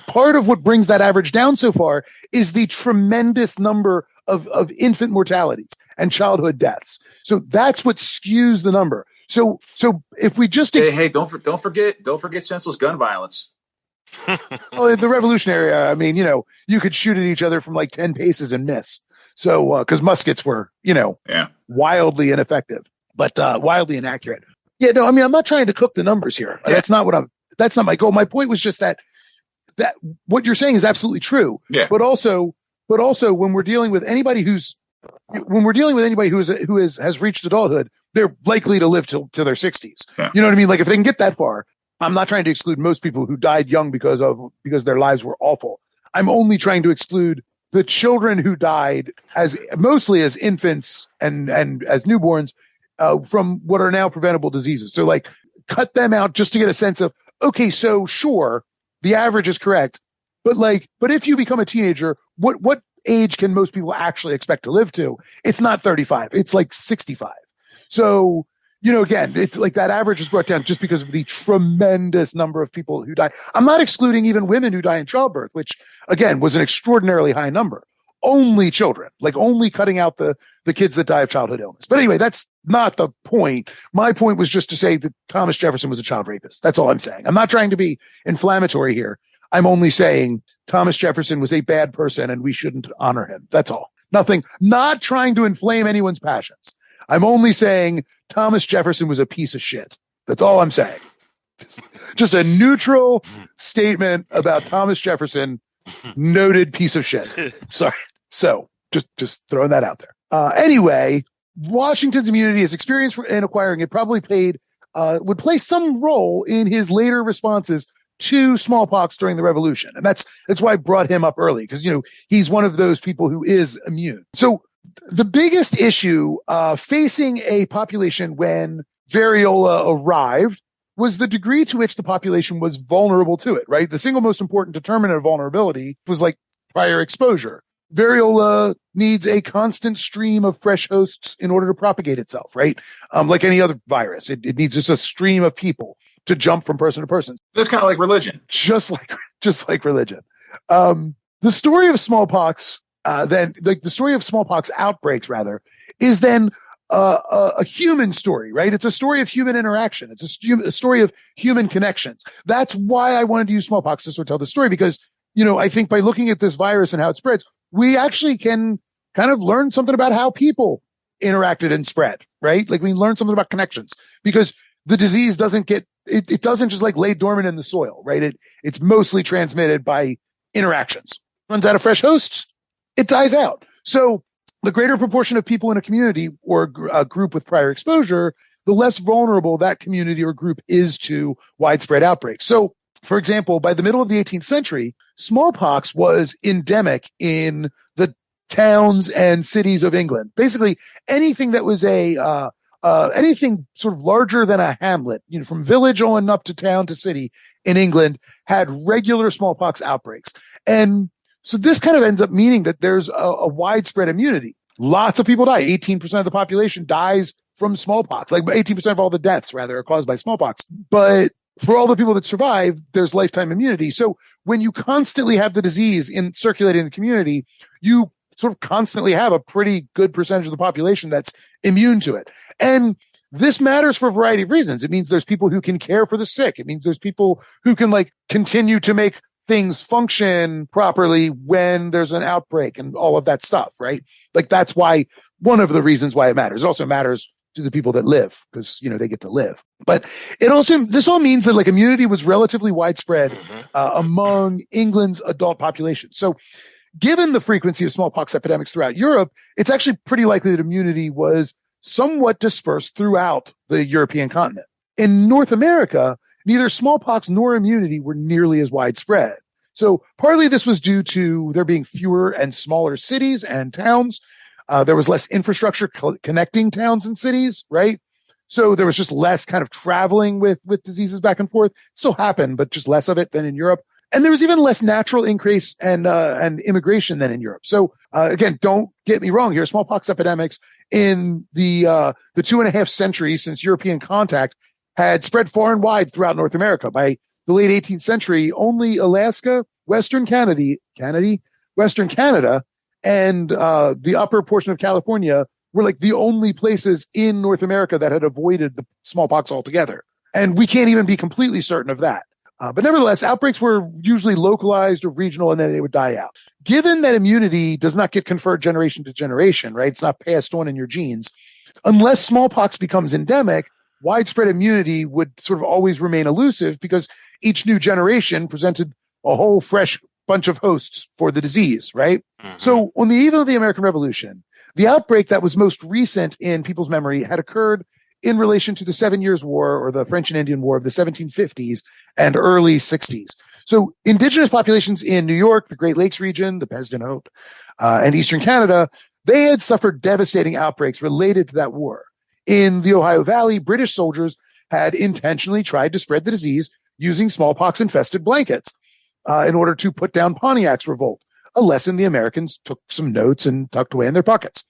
Part of what brings that average down so far is the tremendous number of infant mortalities and childhood deaths. So that's what skews the number. So if we just hey, don't forget senseless gun violence. Well, the Revolutionary, I mean, you could shoot at each other from like 10 paces and miss. So, because muskets were, wildly ineffective, but wildly inaccurate. Yeah, no, I mean, I'm not trying to cook the numbers here. Yeah. That's not my goal. My point was just that what you're saying is absolutely true. Yeah. But also when we're dealing with anybody who has reached adulthood, they're likely to live to their 60s. Yeah. You know what I mean? Like if they can get that far, I'm not trying to exclude most people who died young because their lives were awful. I'm only trying to exclude the children who died mostly as infants and as newborns from what are now preventable diseases. So like cut them out just to get a sense of, okay, so sure, the average is correct, but if you become a teenager, what age can most people actually expect to live to? It's not 35. It's like 65. So, again, it's like that average is brought down just because of the tremendous number of people who die. I'm not excluding even women who die in childbirth, which again was an extraordinarily high number. Only children, like only cutting out the kids that die of childhood illness. But anyway, that's not the point. My point was just to say that Thomas Jefferson was a child rapist. That's all I'm saying. I'm not trying to be inflammatory here. I'm only saying Thomas Jefferson was a bad person and we shouldn't honor him. That's all. Nothing, not trying to inflame anyone's passions. I'm only saying Thomas Jefferson was a piece of shit. That's all I'm saying. Just a neutral statement about Thomas Jefferson, noted piece of shit. Sorry. So just throwing that out there. Anyway, Washington's immunity, his experience in acquiring it, probably would play some role in his later responses to smallpox during the Revolution. And that's why I brought him up early, because, he's one of those people who is immune. So the biggest issue facing a population when variola arrived was the degree to which the population was vulnerable to it, right? The single most important determinant of vulnerability was like prior exposure. Variola needs a constant stream of fresh hosts in order to propagate itself, right? Like any other virus, it needs just a stream of people to jump from person to person. That's kind of like religion. Just like religion. The story of smallpox, the story of smallpox outbreaks, rather, is then a human story, right? It's a story of human interaction. It's a story of human connections. That's why I wanted to use smallpox to sort of tell the story, because, I think by looking at this virus and how it spreads, we actually can kind of learn something about how people interacted and spread, right? Like we learn something about connections, because the disease doesn't just like lay dormant in the soil, right? It's mostly transmitted by interactions. Runs out of fresh hosts, it dies out. So the greater proportion of people in a community or a group with prior exposure, the less vulnerable that community or group is to widespread outbreaks. So, for example, by the middle of the 18th century, smallpox was endemic in the towns and cities of England. Basically, anything that was anything sort of larger than a hamlet, from village on up to town to city in England, had regular smallpox outbreaks. And so this kind of ends up meaning that there's a widespread immunity. Lots of people die. 18% of the population dies from smallpox. Like 18% of all the deaths, rather, are caused by smallpox. But for all the people that survive, there's lifetime immunity. So when you constantly have the disease circulating in the community, you sort of constantly have a pretty good percentage of the population that's immune to it. And this matters for a variety of reasons. It means there's people who can care for the sick. It means there's people who can continue to make things function properly when there's an outbreak and all of that stuff, right? That's why one of the reasons why it matters. It also matters to the people that live, because, they get to live. But this all means that immunity was relatively widespread among England's adult population. So given the frequency of smallpox epidemics throughout Europe, it's actually pretty likely that immunity was somewhat dispersed throughout the European continent. In North America, neither smallpox nor immunity were nearly as widespread. So partly this was due to there being fewer and smaller cities and towns. There was less infrastructure connecting towns and cities, right? So there was just less kind of traveling with diseases back and forth. It still happened, but just less of it than in Europe. And there was even less natural increase and immigration than in Europe. So again, don't get me wrong here. Smallpox epidemics in the 2.5 centuries since European contact had spread far and wide throughout North America. By the late 18th century, only Alaska, Western Canada, and the upper portion of California were the only places in North America that had avoided the smallpox altogether. And we can't even be completely certain of that. But nevertheless, outbreaks were usually localized or regional, and then they would die out. Given that immunity does not get conferred generation to generation, right? It's not passed on in your genes. Unless smallpox becomes endemic, widespread immunity would sort of always remain elusive, because each new generation presented a whole fresh bunch of hosts for the disease, right? Mm-hmm. So on the eve of the American Revolution, the outbreak that was most recent in people's memory had occurred in relation to the 7 Years' War, or the French and Indian War of the 1750s and early 60s. So indigenous populations in New York, the Great Lakes region, the Pays de Haute, and Eastern Canada, they had suffered devastating outbreaks related to that war. In the Ohio Valley, British soldiers had intentionally tried to spread the disease using smallpox-infested blankets in order to put down Pontiac's revolt, a lesson the Americans took some notes and tucked away in their pockets.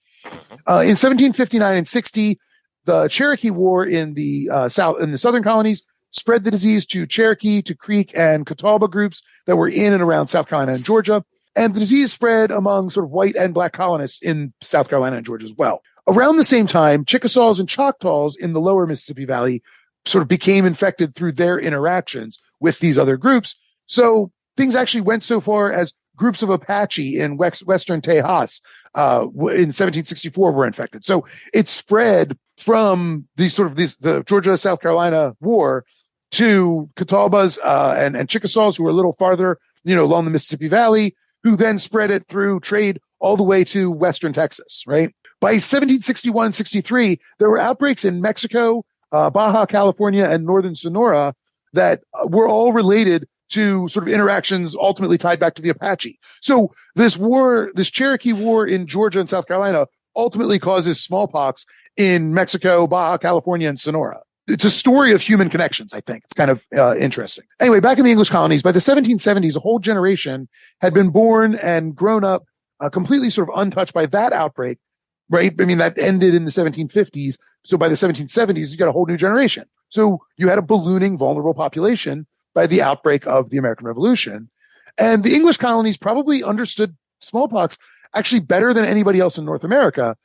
In 1759 and 60, the Cherokee War in the southern colonies spread the disease to Cherokee, to Creek, and Catawba groups that were in and around South Carolina and Georgia. And the disease spread among sort of white and black colonists in South Carolina and Georgia as well. Around the same time, Chickasaws and Choctaws in the lower Mississippi Valley sort of became infected through their interactions with these other groups. So things actually went so far as groups of Apache in western Tejas in 1764 were infected. So it spread from the Georgia-South Carolina war to Catawbas and Chickasaws, who were a little farther, along the Mississippi Valley, who then spread it through trade all the way to western Texas, right? By 1761 and 63, there were outbreaks in Mexico, Baja California, and northern Sonora that were all related to sort of interactions ultimately tied back to the Apache. So this Cherokee War in Georgia and South Carolina ultimately causes smallpox in Mexico, Baja California, and Sonora. It's a story of human connections, I think. It's kind of interesting. Anyway, back in the English colonies, by the 1770s, a whole generation had been born and grown up completely sort of untouched by that outbreak, right? I mean, that ended in the 1750s. So by the 1770s, you got a whole new generation. So you had a ballooning vulnerable population by the outbreak of the American Revolution. And the English colonies probably understood smallpox actually better than anybody else in North America.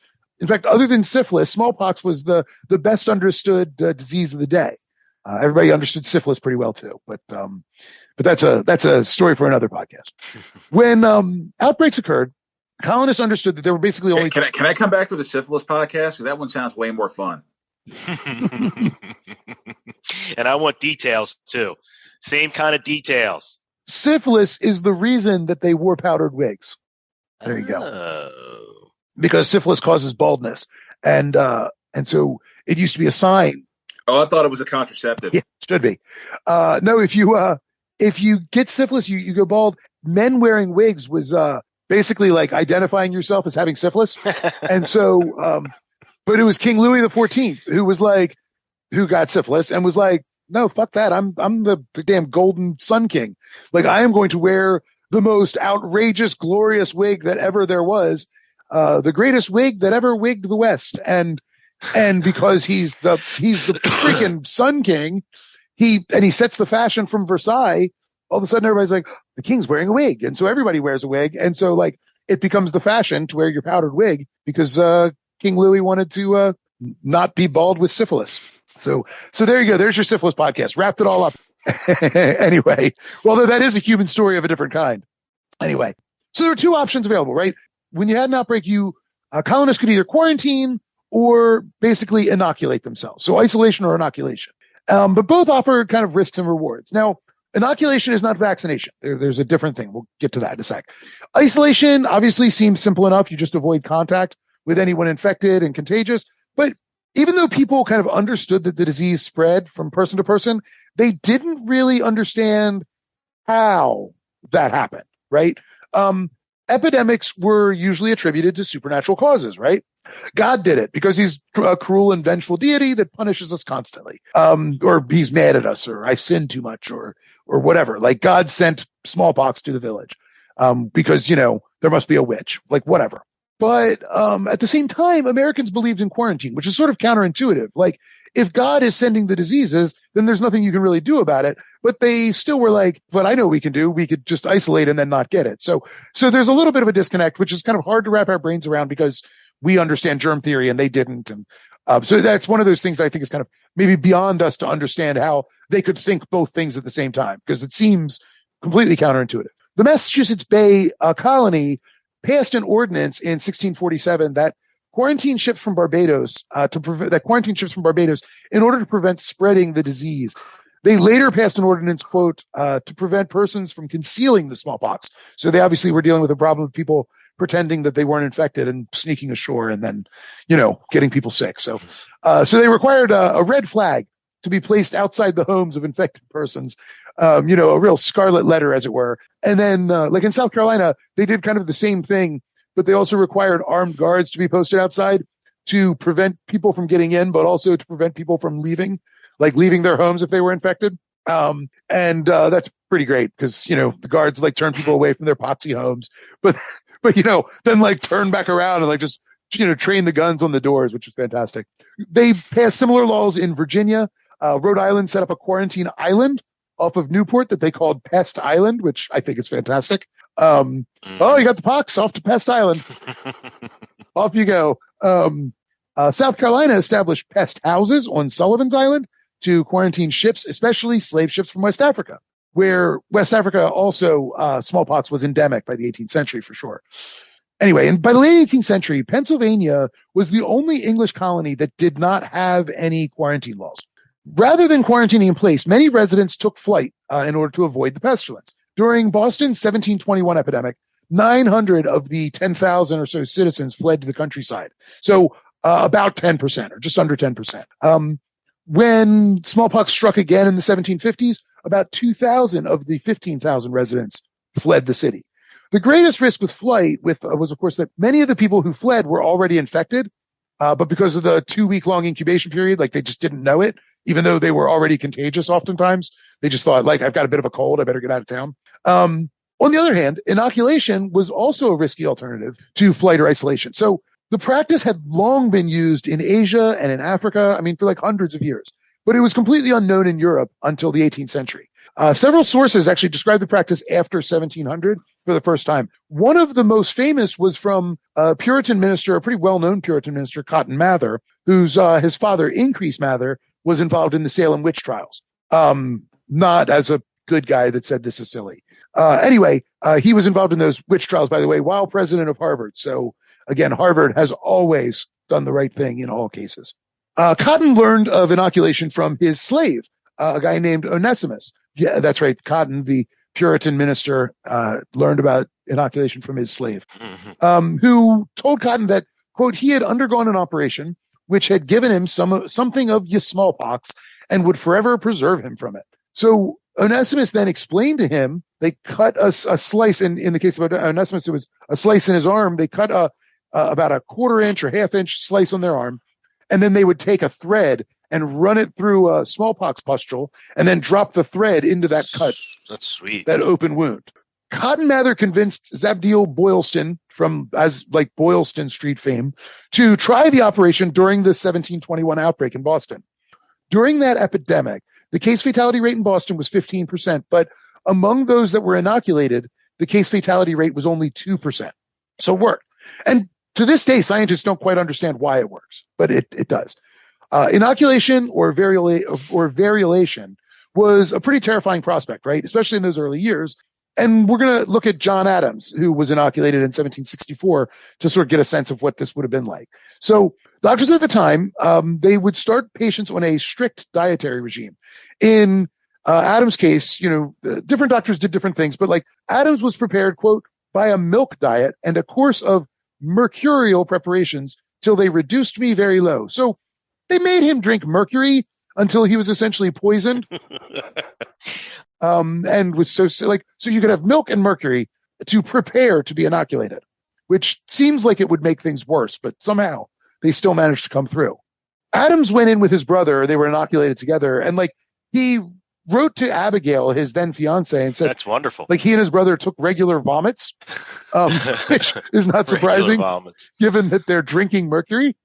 In fact, other than syphilis, smallpox was the best understood disease of the day. Everybody understood syphilis pretty well too, but that's a story for another podcast. When outbreaks occurred, colonists understood that there were basically only. Can I come back to the syphilis podcast? Because that one sounds way more fun. And I want details too. Same kind of details. Syphilis is the reason that they wore powdered wigs. There you go. Because syphilis causes baldness, and so it used to be a sign. Oh, I thought it was a contraceptive. Yeah, it should be. No, if you get syphilis, you go bald. Men wearing wigs was basically like identifying yourself as having syphilis, and so, but it was King Louis XIV who got syphilis and was like, no, fuck that. I'm the damn golden sun king. Like, I am going to wear the most outrageous, glorious wig that ever there was. The greatest wig that ever wigged the West. And because he's the freaking Sun King, he sets the fashion from Versailles. All of a sudden everybody's like, the king's wearing a wig. And so everybody wears a wig. And so like it becomes the fashion to wear your powdered wig because, King Louis wanted to, not be bald with syphilis. So there you go. There's your syphilis podcast. Wrapped it all up. Anyway, well, that is a human story of a different kind. Anyway, so there were two options available, right? When you had an outbreak, colonists could either quarantine or basically inoculate themselves. So isolation or inoculation. But both offer kind of risks and rewards. Now, inoculation is not vaccination. There's a different thing. We'll get to that in a sec. Isolation obviously seems simple enough. You just avoid contact with anyone infected and contagious. But even though people kind of understood that the disease spread from person to person, they didn't really understand how that happened, right? Epidemics were usually attributed to supernatural causes, right? God did it because he's a cruel and vengeful deity that punishes us constantly. Or he's mad at us, or I sinned too much, or whatever. Like God sent smallpox to the village, because, there must be a witch, like whatever. But, at the same time, Americans believed in quarantine, which is sort of counterintuitive. Like, if God is sending the diseases, then there's nothing you can really do about it. But they still were like, but I know we can do. We could just isolate and then not get it. So there's a little bit of a disconnect, which is kind of hard to wrap our brains around because we understand germ theory and they didn't. And so that's one of those things that I think is kind of maybe beyond us to understand how they could think both things at the same time, because it seems completely counterintuitive. The Massachusetts Bay Colony passed an ordinance in 1647 that quarantine ships from Barbados in order to prevent spreading the disease. They later passed an ordinance, quote, to prevent persons from concealing the smallpox. So they obviously were dealing with a problem of people pretending that they weren't infected and sneaking ashore and then, getting people sick. So they required a red flag to be placed outside the homes of infected persons, a real scarlet letter, as it were. And then, like in South Carolina, they did kind of the same thing, but they also required armed guards to be posted outside to prevent people from getting in, but also to prevent people from leaving their homes if they were infected. That's pretty great because, the guards turn people away from their potsy homes, but then turn back around and just, train the guns on the doors, which is fantastic. They passed similar laws in Virginia. Rhode Island set up a quarantine island off of Newport that they called Pest Island, which I think is fantastic. Oh, you got the pox, off to Pest Island. Off you go. South Carolina established pest houses on Sullivan's Island to quarantine ships, especially slave ships from West Africa. where West Africa also, smallpox was endemic by the 18th century for sure. Anyway, and by the late 18th century, Pennsylvania was the only English colony that did not have any quarantine laws. Rather than quarantining in place, many residents took flight in order to avoid the pestilence. During Boston's 1721 epidemic, 900 of the 10,000 or so citizens fled to the countryside. So about 10% or just under 10%. When smallpox struck again in the 1750s, about 2,000 of the 15,000 residents fled the city. The greatest risk with flight was, of course, that many of the people who fled were already infected, but because of the 2-week-long incubation period, like they just didn't know it, even though they were already contagious oftentimes. They just thought, like, I've got a bit of a cold, I better get out of town. On the other hand, inoculation was also a risky alternative to flight or isolation. So the practice had long been used in Asia and in Africa, I mean, for like hundreds of years, but it was completely unknown in Europe until the 18th century. Several sources actually describe the practice after 1700 for the first time. One of the most famous was from a Puritan minister, a pretty well-known Puritan minister, Cotton Mather, whose his father, Increase Mather, was involved in the Salem witch trials. Not as a good guy that said this is silly. Anyway, he was involved in those witch trials, by the way, while president of Harvard. So again, Harvard has always done the right thing in all cases. Cotton learned of inoculation from his slave, a guy named Onesimus. Yeah, that's right. Cotton, the Puritan minister, learned about inoculation from his slave, who told Cotton that, quote, he had undergone an operation which had given him something of the smallpox and would forever preserve him from it. So Onesimus then explained to him, they cut a slice, in the case of Onesimus, it was a slice in his arm. They cut about a 1/4 inch or 1/2 inch slice on their arm, and then they would take a thread and run it through a smallpox pustule and then drop the thread into that cut. That's sweet. That open wound. Cotton Mather convinced Zabdiel Boylston, as like Boylston Street fame, to try the operation during the 1721 outbreak in Boston. During that epidemic, the case fatality rate in Boston was 15%, but among those that were inoculated, the case fatality rate was only 2%. So it worked. And to this day, scientists don't quite understand why it works, but it does. Inoculation or variolation was a pretty terrifying prospect, right? Especially in those early years. And we're going to look at John Adams, who was inoculated in 1764, to sort of get a sense of what this would have been like. So doctors at the time, they would start patients on a strict dietary regime. In Adams' case, different doctors did different things, but like Adams was prepared, quote, by a milk diet and a course of mercurial preparations till they reduced me very low. So they made him drink mercury until he was essentially poisoned. And was so you could have milk and mercury to prepare to be inoculated, which seems like it would make things worse, but somehow they still managed to come through. Adams went in with his brother. They were inoculated together. And he wrote to Abigail, his then fiance, and said, that's wonderful. Like he and his brother took regular vomits, which is not surprising given that they're drinking mercury.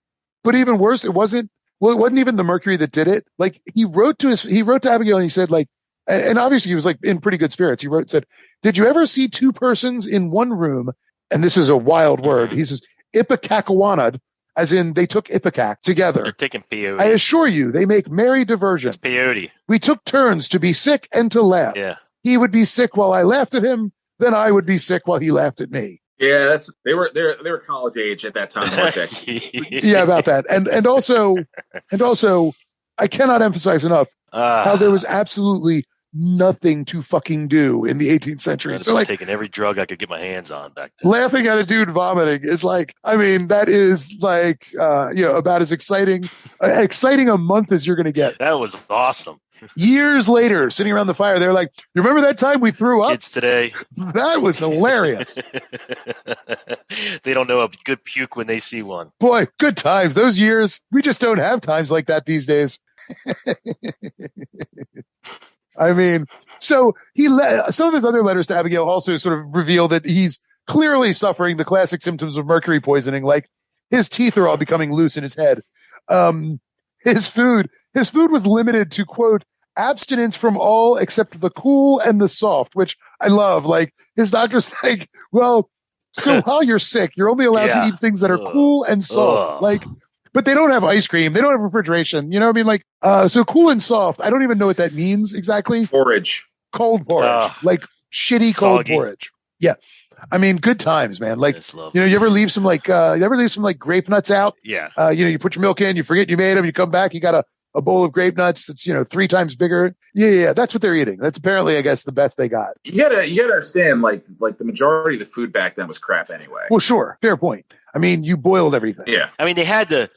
But even worse, it wasn't even the mercury that did it. Like he wrote to Abigail and he said, like, and obviously he was like in pretty good spirits. He said, did you ever see two persons in one room? And this is a wild word. He says, ipecacuanad, as in they took ipecac together. They're taking peyote. I assure you, they make merry diversion. It's peyote. We took turns to be sick and to laugh. Yeah. He would be sick while I laughed at him. Then I would be sick while he laughed at me. Yeah, they were college age at that time, weren't they? Yeah, about that. And also, I cannot emphasize enough how there was absolutely nothing to fucking do in the 18th century. So like taking every drug I could get my hands on back then. Laughing at a dude vomiting is like, I mean, that is like, about as exciting a month as you're going to get. That was awesome. Years later, sitting around the fire, they're like, you remember that time we threw up? Kids today. That was hilarious. They don't know a good puke when they see one. Boy, good times. Those years, we just don't have times like that these days. I mean, so some of his other letters to Abigail also sort of reveal that he's clearly suffering the classic symptoms of mercury poisoning, like his teeth are all becoming loose in his head. His food was limited to, quote, abstinence from all except the cool and the soft, which I love. Like his doctor's like, well, so while you're sick, you're only allowed to eat things that are cool and soft. Like, but they don't have ice cream. They don't have refrigeration. You know what I mean? Like, so cool and soft. I don't even know what that means exactly. Porridge. cold porridge, like shitty cold soggy. porridge. Yeah. I mean, good times, man. Like, That's lovely. you ever leave some like grape nuts out? Yeah. You put your milk in, you forget you made them, you come back, you got a bowl of grape nuts that's, 3 times bigger. Yeah. That's what they're eating. That's apparently, I guess, the best they got. You gotta understand, like the majority of the food back then was crap anyway. Well, sure. Fair point. I mean, you boiled everything. Yeah. I mean, they had to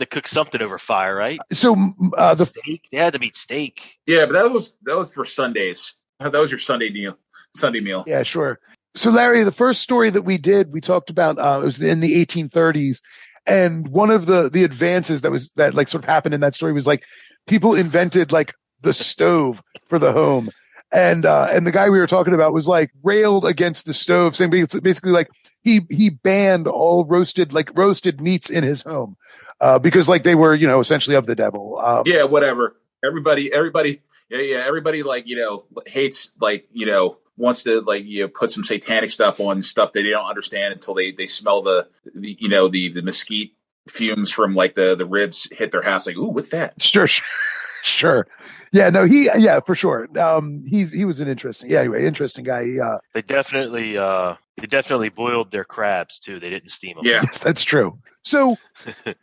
cook something over fire, right? So, the steak. They had to eat steak. Yeah, but that was for Sundays. That was your Sunday meal. Yeah, sure. So, Larry, the first story that we talked about, it was in the 1830s. And one of the advances that like sort of happened in that story was like people invented like the stove for the home. And the guy we were talking about was like railed against the stove, saying basically like he banned all roasted meats in his home, because like they were, essentially of the devil. Yeah, whatever. Everybody, everybody like, hates, like, wants to like, put some satanic stuff on stuff they don't understand until they smell the mesquite fumes from like the ribs hit their house. Like, ooh, what's that? Sure. Yeah, no, for sure. He was an interesting guy. They definitely boiled their crabs too. They didn't steam them. Yeah, yes, that's true. So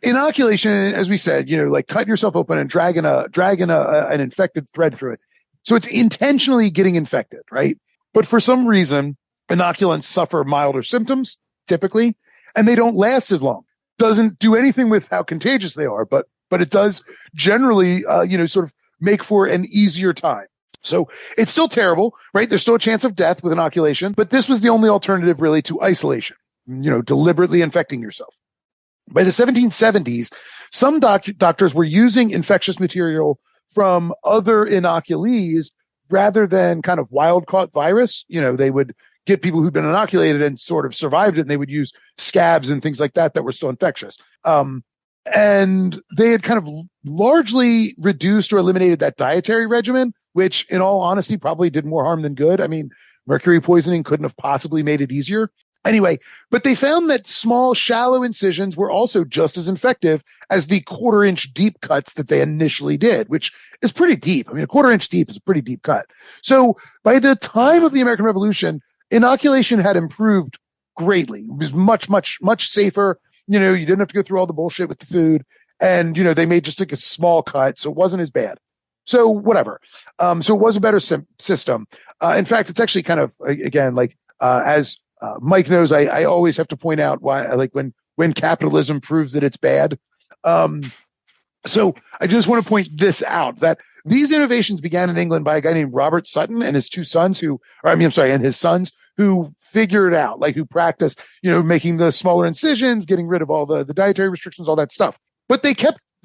inoculation, as we said, like cutting yourself open and dragging an infected thread through it. So it's intentionally getting infected, right? But for some reason, inoculants suffer milder symptoms typically, and they don't last as long. Doesn't do anything with how contagious they are, but it does generally, sort of make for an easier time. So it's still terrible, right? There's still a chance of death with inoculation, but this was the only alternative really to isolation, deliberately infecting yourself. By the 1770s, some doctors were using infectious material from other inoculees rather than kind of wild-caught virus. They would get people who'd been inoculated and sort of survived it, and they would use scabs and things like that were still infectious. And they had kind of largely reduced or eliminated that dietary regimen, which in all honesty probably did more harm than good. I mean, mercury poisoning couldn't have possibly made it easier. Anyway, but they found that small, shallow incisions were also just as effective as the 1/4-inch deep cuts that they initially did, which is pretty deep. I mean, a 1/4-inch deep is a pretty deep cut. So by the time of the American Revolution, inoculation had improved greatly. It was much, much, much safer. You didn't have to go through all the bullshit with the food, and, they made just like a small cut. So it wasn't as bad. So whatever. So it was a better system. In fact, it's actually kind of, again, like, as Mike knows, I always have to point out why, like when capitalism proves that it's bad. So I just want to point this out, that these innovations began in England by a guy named Robert Sutton and his sons who figured out, like, who practiced, making the smaller incisions, getting rid of all the dietary restrictions, all that stuff. But they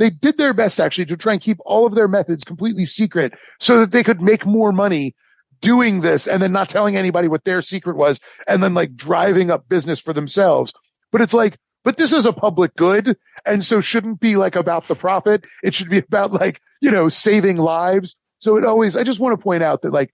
did their best actually to try and keep all of their methods completely secret so that they could make more money doing this and then not telling anybody what their secret was and then like driving up business for themselves. But it's like, but this is a public good. And so shouldn't be like about the profit. It should be about like, saving lives. So I just want to point out that like,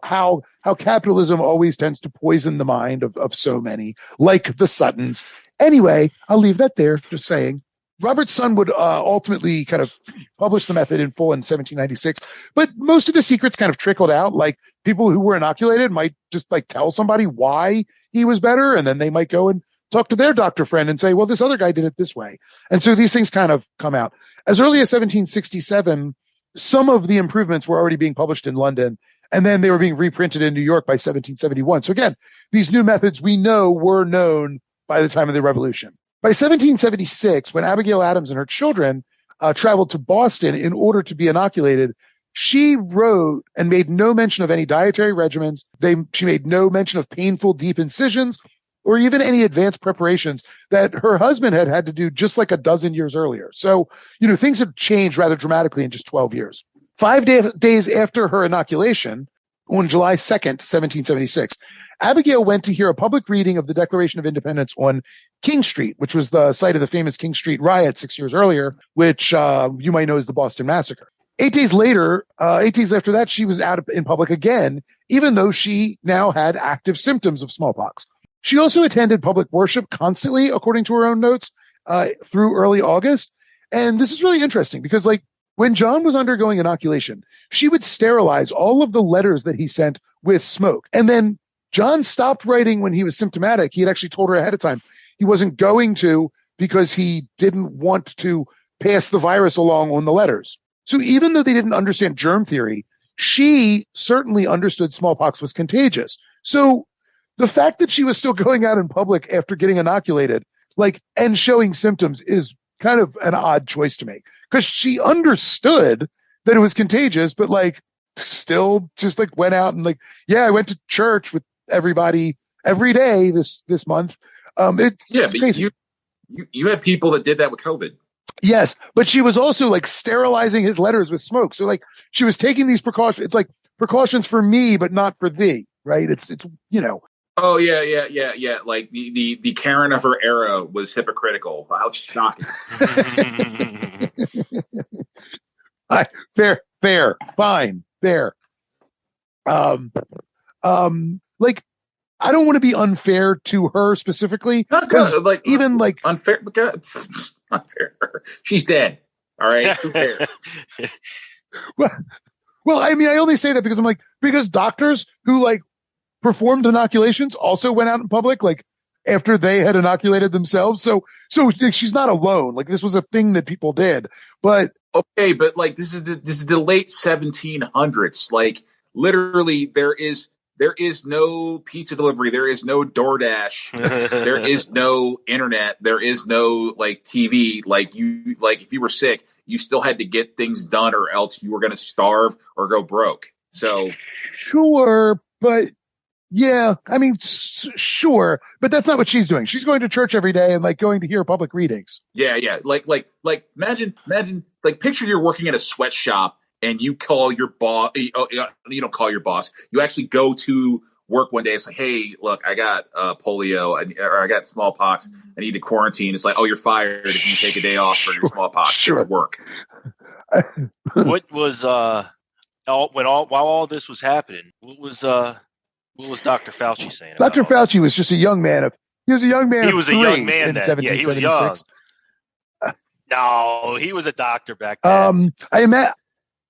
how capitalism always tends to poison the mind of so many, like the Suttons. Anyway, I'll leave that there, just saying. Robert's son would ultimately kind of publish the method in full in 1796, but most of the secrets kind of trickled out. Like people who were inoculated might just like tell somebody why he was better, and then they might go and talk to their doctor friend and say, well, this other guy did it this way. And so these things kind of come out. As early as 1767, some of the improvements were already being published in London, and then they were being reprinted in New York by 1771. So again, these new methods we know were known by the time of the Revolution. By 1776, when Abigail Adams and her children traveled to Boston in order to be inoculated, she wrote and made no mention of any dietary regimens. She made no mention of painful deep incisions or even any advanced preparations that her husband had to do just like a dozen years earlier. So, things have changed rather dramatically in just 12 years. 5 days after her inoculation, on July 2nd, 1776, Abigail went to hear a public reading of the Declaration of Independence on King Street, which was the site of the famous King Street riot 6 years earlier, which you might know as the Boston Massacre. 8 days after that, she was out in public again, even though she now had active symptoms of smallpox. She also attended public worship constantly, according to her own notes, through early August. And this is really interesting because, like, when John was undergoing inoculation, she would sterilize all of the letters that he sent with smoke. And then John stopped writing when he was symptomatic. He had actually told her ahead of time he wasn't going to because he didn't want to pass the virus along on the letters. So even though they didn't understand germ theory, she certainly understood smallpox was contagious. So the fact that she was still going out in public after getting inoculated, and showing symptoms is kind of an odd choice to make, because she understood that it was contagious, but still just went out and I went to church with everybody every day this month. It's crazy. You had people that did that with COVID. Yes, but she was also sterilizing his letters with smoke. So she was taking these precautions. It's precautions for me, but not for thee, right? It's Oh yeah. The Karen of her era was hypocritical. How shocking. Fair, fine, fair. I don't want to be unfair to her specifically, because unfair. Unfair. She's dead. All right. Who cares? Well, I mean, I only say that because because doctors who performed inoculations also went out in public after they had inoculated themselves. So she's not alone. This was a thing that people did. But okay, but this is the late 1700s. Literally, there is no pizza delivery. There is no DoorDash. There is no internet. There is no TV. If you were sick, you still had to get things done, or else you were going to starve or go broke. So sure, but yeah, I mean, sure, but that's not what she's doing. She's going to church every day and going to hear public readings. Yeah. Imagine, picture you're working at a sweatshop and you call your boss. You don't call your boss. You actually go to work one day. It's hey, look, I got polio, or I got smallpox. I need to quarantine. It's oh, you're fired if you take a day off for your smallpox. Sure. To work. What was while all this was happening? What was Dr. Fauci saying? Dr. Fauci was just a young man. He was a young man. He was a young man in then. 1776. Yeah, he was young. No, he was a doctor back then.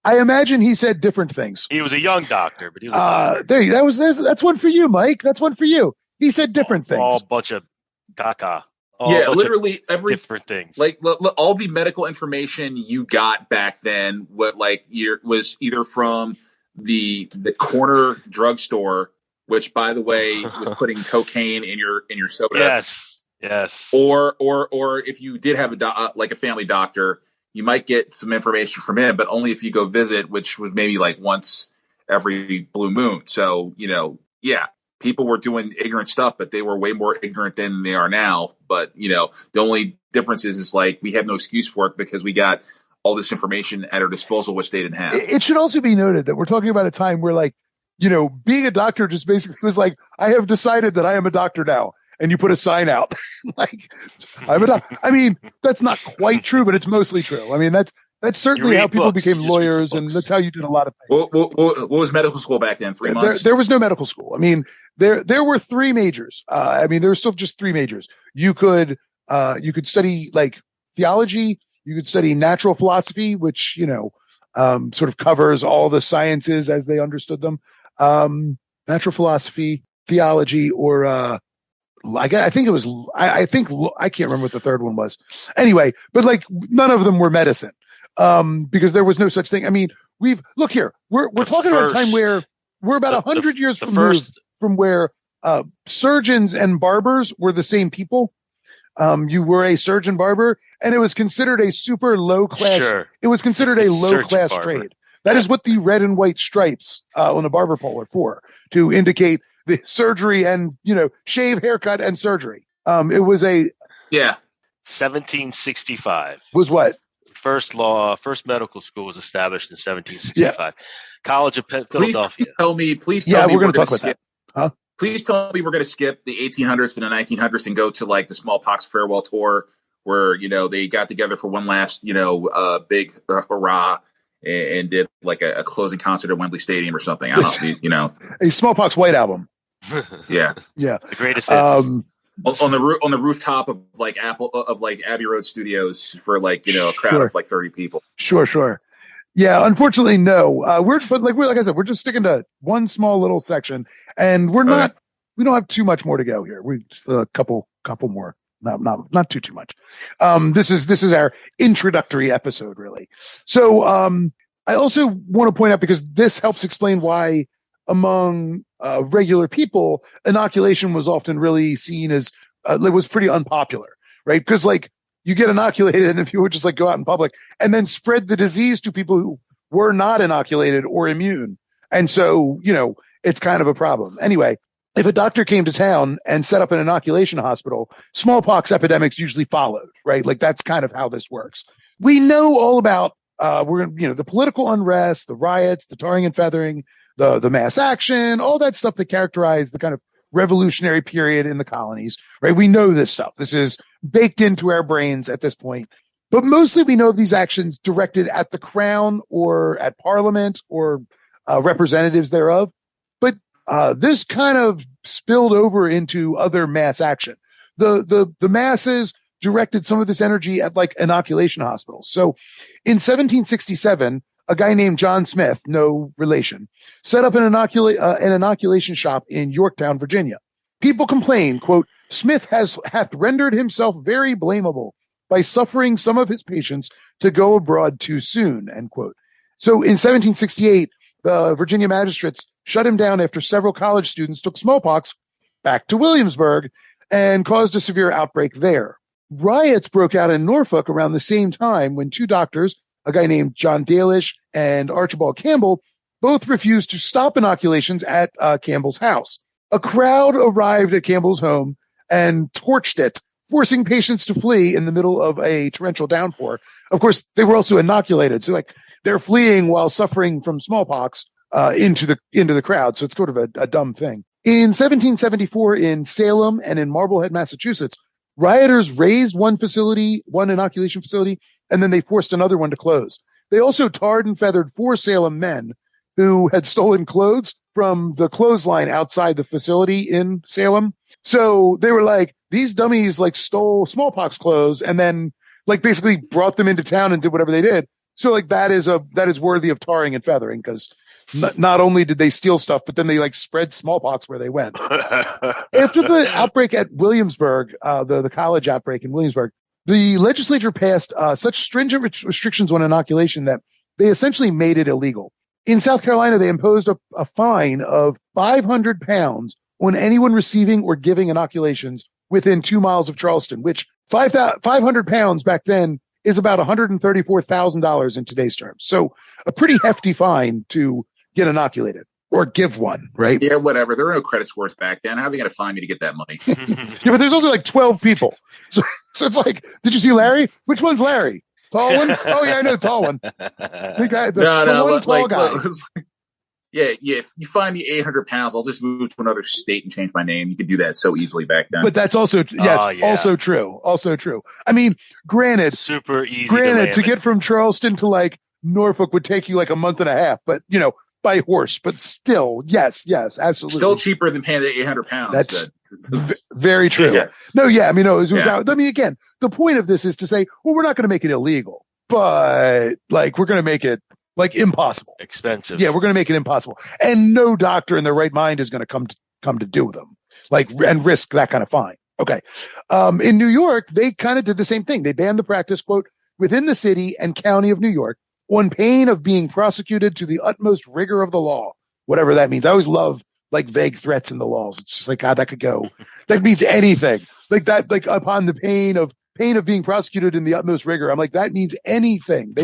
I imagine he said different things. He was a young doctor, but he was a doctor. That's one for you, Mike. That's one for you. He said different things. All bunch of caca. Literally every different things. All the medical information you got back then, was either from the corner drugstore, which, by the way, was putting cocaine in your soda. Yes. Or if you did have a family doctor, you might get some information from him, but only if you go visit, which was maybe once every blue moon. So, people were doing ignorant stuff, but they were way more ignorant than they are now. But, the only difference is we have no excuse for it because we got all this information at our disposal, which they didn't have. It should also be noted that we're talking about a time where being a doctor just basically was I have decided that I am a doctor now. And you put a sign out I'm a doctor. I mean, that's not quite true, but it's mostly true. I mean, that's certainly how people became lawyers, and that's how you did a lot of things. What was medical school back then? 3 months? There was no medical school. I mean, there were 3 majors. There were still just 3 majors. You could study theology. You could study natural philosophy, which sort of covers all the sciences as they understood them. Natural philosophy, theology, or I think it was, I can't remember what the third one was. Anyway, but none of them were medicine, because there was no such thing. I mean, we're talking about a time where we're about 100 years from where surgeons and barbers were the same people. You were a surgeon barber, and it was considered a super low class. Sure. It was considered a low class trade. That is what the red and white stripes on a barber pole are for, to indicate the surgery and, shave, haircut, and surgery. It was 1765 was what? First medical school was established in 1765. Yeah. College of Philadelphia. Please tell me. We're going to talk about that. Huh? Please tell me we're going to skip the 1800s and the 1900s and go to the smallpox farewell tour, where they got together for one last big hurrah and did a closing concert at Wembley Stadium or something. I don't know. A Smallpox White Album. Yeah. The greatest hits. On the rooftop of Abbey Road Studios for a crowd of 30 people. Sure. Yeah, unfortunately, no. We're like I said, we're just sticking to one small little section, and we don't have too much more to go here. We just a couple more. Not too much. This is our introductory episode, really. So, I also want to point out, because this helps explain why among regular people, inoculation was often really seen as it was pretty unpopular, right? Because like you get inoculated, and then people would just like go out in public and then spread the disease to people who were not inoculated or immune, and so it's kind of a problem. Anyway, if a doctor came to town and set up an inoculation hospital, smallpox epidemics usually followed, right? Like that's kind of how this works. We know all about the political unrest, the riots, the tarring and feathering, the mass action, all that stuff that characterized the kind of revolutionary period in the colonies, right? We know this stuff. This is baked into our brains at this point. But mostly we know of these actions directed at the crown or at parliament or representatives thereof. But this kind of spilled over into other mass action. The masses directed some of this energy at like inoculation hospitals. So in 1767, a guy named John Smith, no relation, set up an inoculation shop in Yorktown, Virginia. People complained, quote, "Smith hath rendered himself very blamable by suffering some of his patients to go abroad too soon," end quote. So in 1768, the Virginia magistrates shut him down after several college students took smallpox back to Williamsburg and caused a severe outbreak there. Riots broke out in Norfolk around the same time when two doctors, a guy named John Dalish and Archibald Campbell, both refused to stop inoculations at Campbell's house. A crowd arrived at Campbell's home and torched it, forcing patients to flee in the middle of a torrential downpour. Of course, they were also inoculated, so like they're fleeing while suffering from smallpox into the crowd. So it's sort of a dumb thing. In 1774, in Salem and in Marblehead, Massachusetts, rioters razed one inoculation facility, and then they forced another one to close. They also tarred and feathered 4 Salem men who had stolen clothes from the clothesline outside the facility in Salem. So they were like, these dummies like stole smallpox clothes and then like basically brought them into town and did whatever they did. So like that is worthy of tarring and feathering, because not only did they steal stuff, but then they like spread smallpox where they went. After the outbreak at Williamsburg, the college outbreak in Williamsburg, the legislature passed such stringent restrictions on inoculation that they essentially made it illegal. In South Carolina, they imposed a fine of £500 on anyone receiving or giving inoculations within 2 miles of Charleston, which £500 back then is about $134,000 in today's terms. So a pretty hefty fine to get inoculated or give one, right? Yeah, whatever. There were no credit scores back then. How are they going to find me to get that money? Yeah, but there's also like 12 people. So it's like, did you see Larry? Which one's Larry? Tall one? Oh, yeah, I know the tall one. The guy, tall guy. Yeah. If you find me 800 pounds, I'll just move to another state and change my name. You could do that so easily back then. But that's also, also true. Also true. I mean, granted, super easy. Granted, to get from Charleston to like Norfolk would take you like a month and a half, but by horse, but still, yes, absolutely. Still cheaper than paying the 800 pounds. That's very true. Yeah. No, yeah. I mean, no, it was out. I mean, again, the point of this is to say, well, we're not going to make it illegal, but like, we're going to make it like impossible. Expensive. Yeah, we're going to make it impossible. And no doctor in their right mind is going to come to do them, like, and risk that kind of fine. Okay. In New York, they kind of did the same thing. They banned the practice, quote, within the city and county of New York, on pain of being prosecuted to the utmost rigor of the law, whatever that means. I always love like vague threats in the laws. It's just like, God, that could go, that means anything like that, like upon the pain of being prosecuted in the utmost rigor. I'm like, that means anything.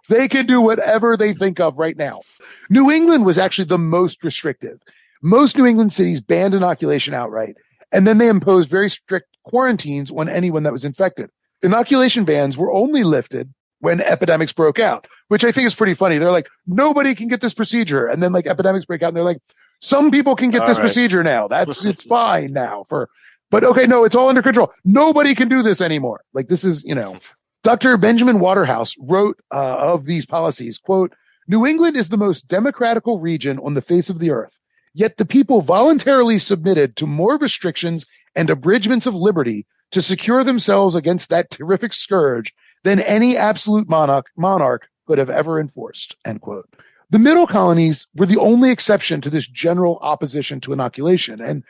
They can do whatever they think of right now. New England was actually the most restrictive. Most New England cities banned inoculation outright, and then they imposed very strict quarantines on anyone that was infected. Inoculation bans were only lifted when epidemics broke out, which I think is pretty funny. They're like, nobody can get this procedure. And then like epidemics break out and they're like, some people can get this procedure now. It's fine now but okay, no, it's all under control. Nobody can do this anymore. Like this is, Dr. Benjamin Waterhouse wrote of these policies, quote, New England is the most democratical region on the face of the earth. Yet the people voluntarily submitted to more restrictions and abridgments of liberty to secure themselves against that terrific scourge than any absolute monarch could have ever enforced, end quote. The middle colonies were the only exception to this general opposition to inoculation. And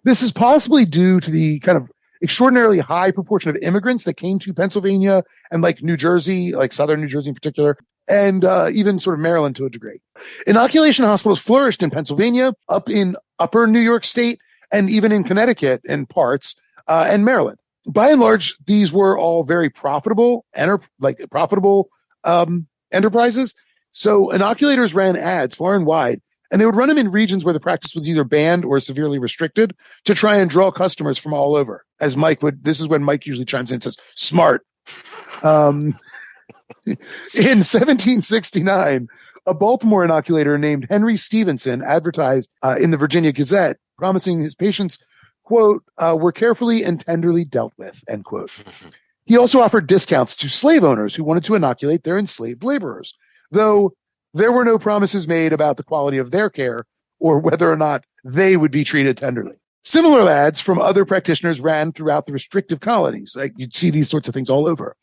this is possibly due to the kind of extraordinarily high proportion of immigrants that came to Pennsylvania and like New Jersey, like southern New Jersey in particular, and even sort of Maryland to a degree. Inoculation hospitals flourished in Pennsylvania, up in upper New York State, and even in Connecticut in parts, and Maryland. By and large, these were all very profitable enterprises. So inoculators ran ads far and wide, and they would run them in regions where the practice was either banned or severely restricted to try and draw customers from all over. As this is when Mike usually chimes in and says, smart. In 1769, a Baltimore inoculator named Henry Stevenson advertised in the Virginia Gazette, promising his patients, quote, were carefully and tenderly dealt with, end quote. He also offered discounts to slave owners who wanted to inoculate their enslaved laborers, though there were no promises made about the quality of their care or whether or not they would be treated tenderly. Similar ads from other practitioners ran throughout the restrictive colonies. Like you'd see these sorts of things all over.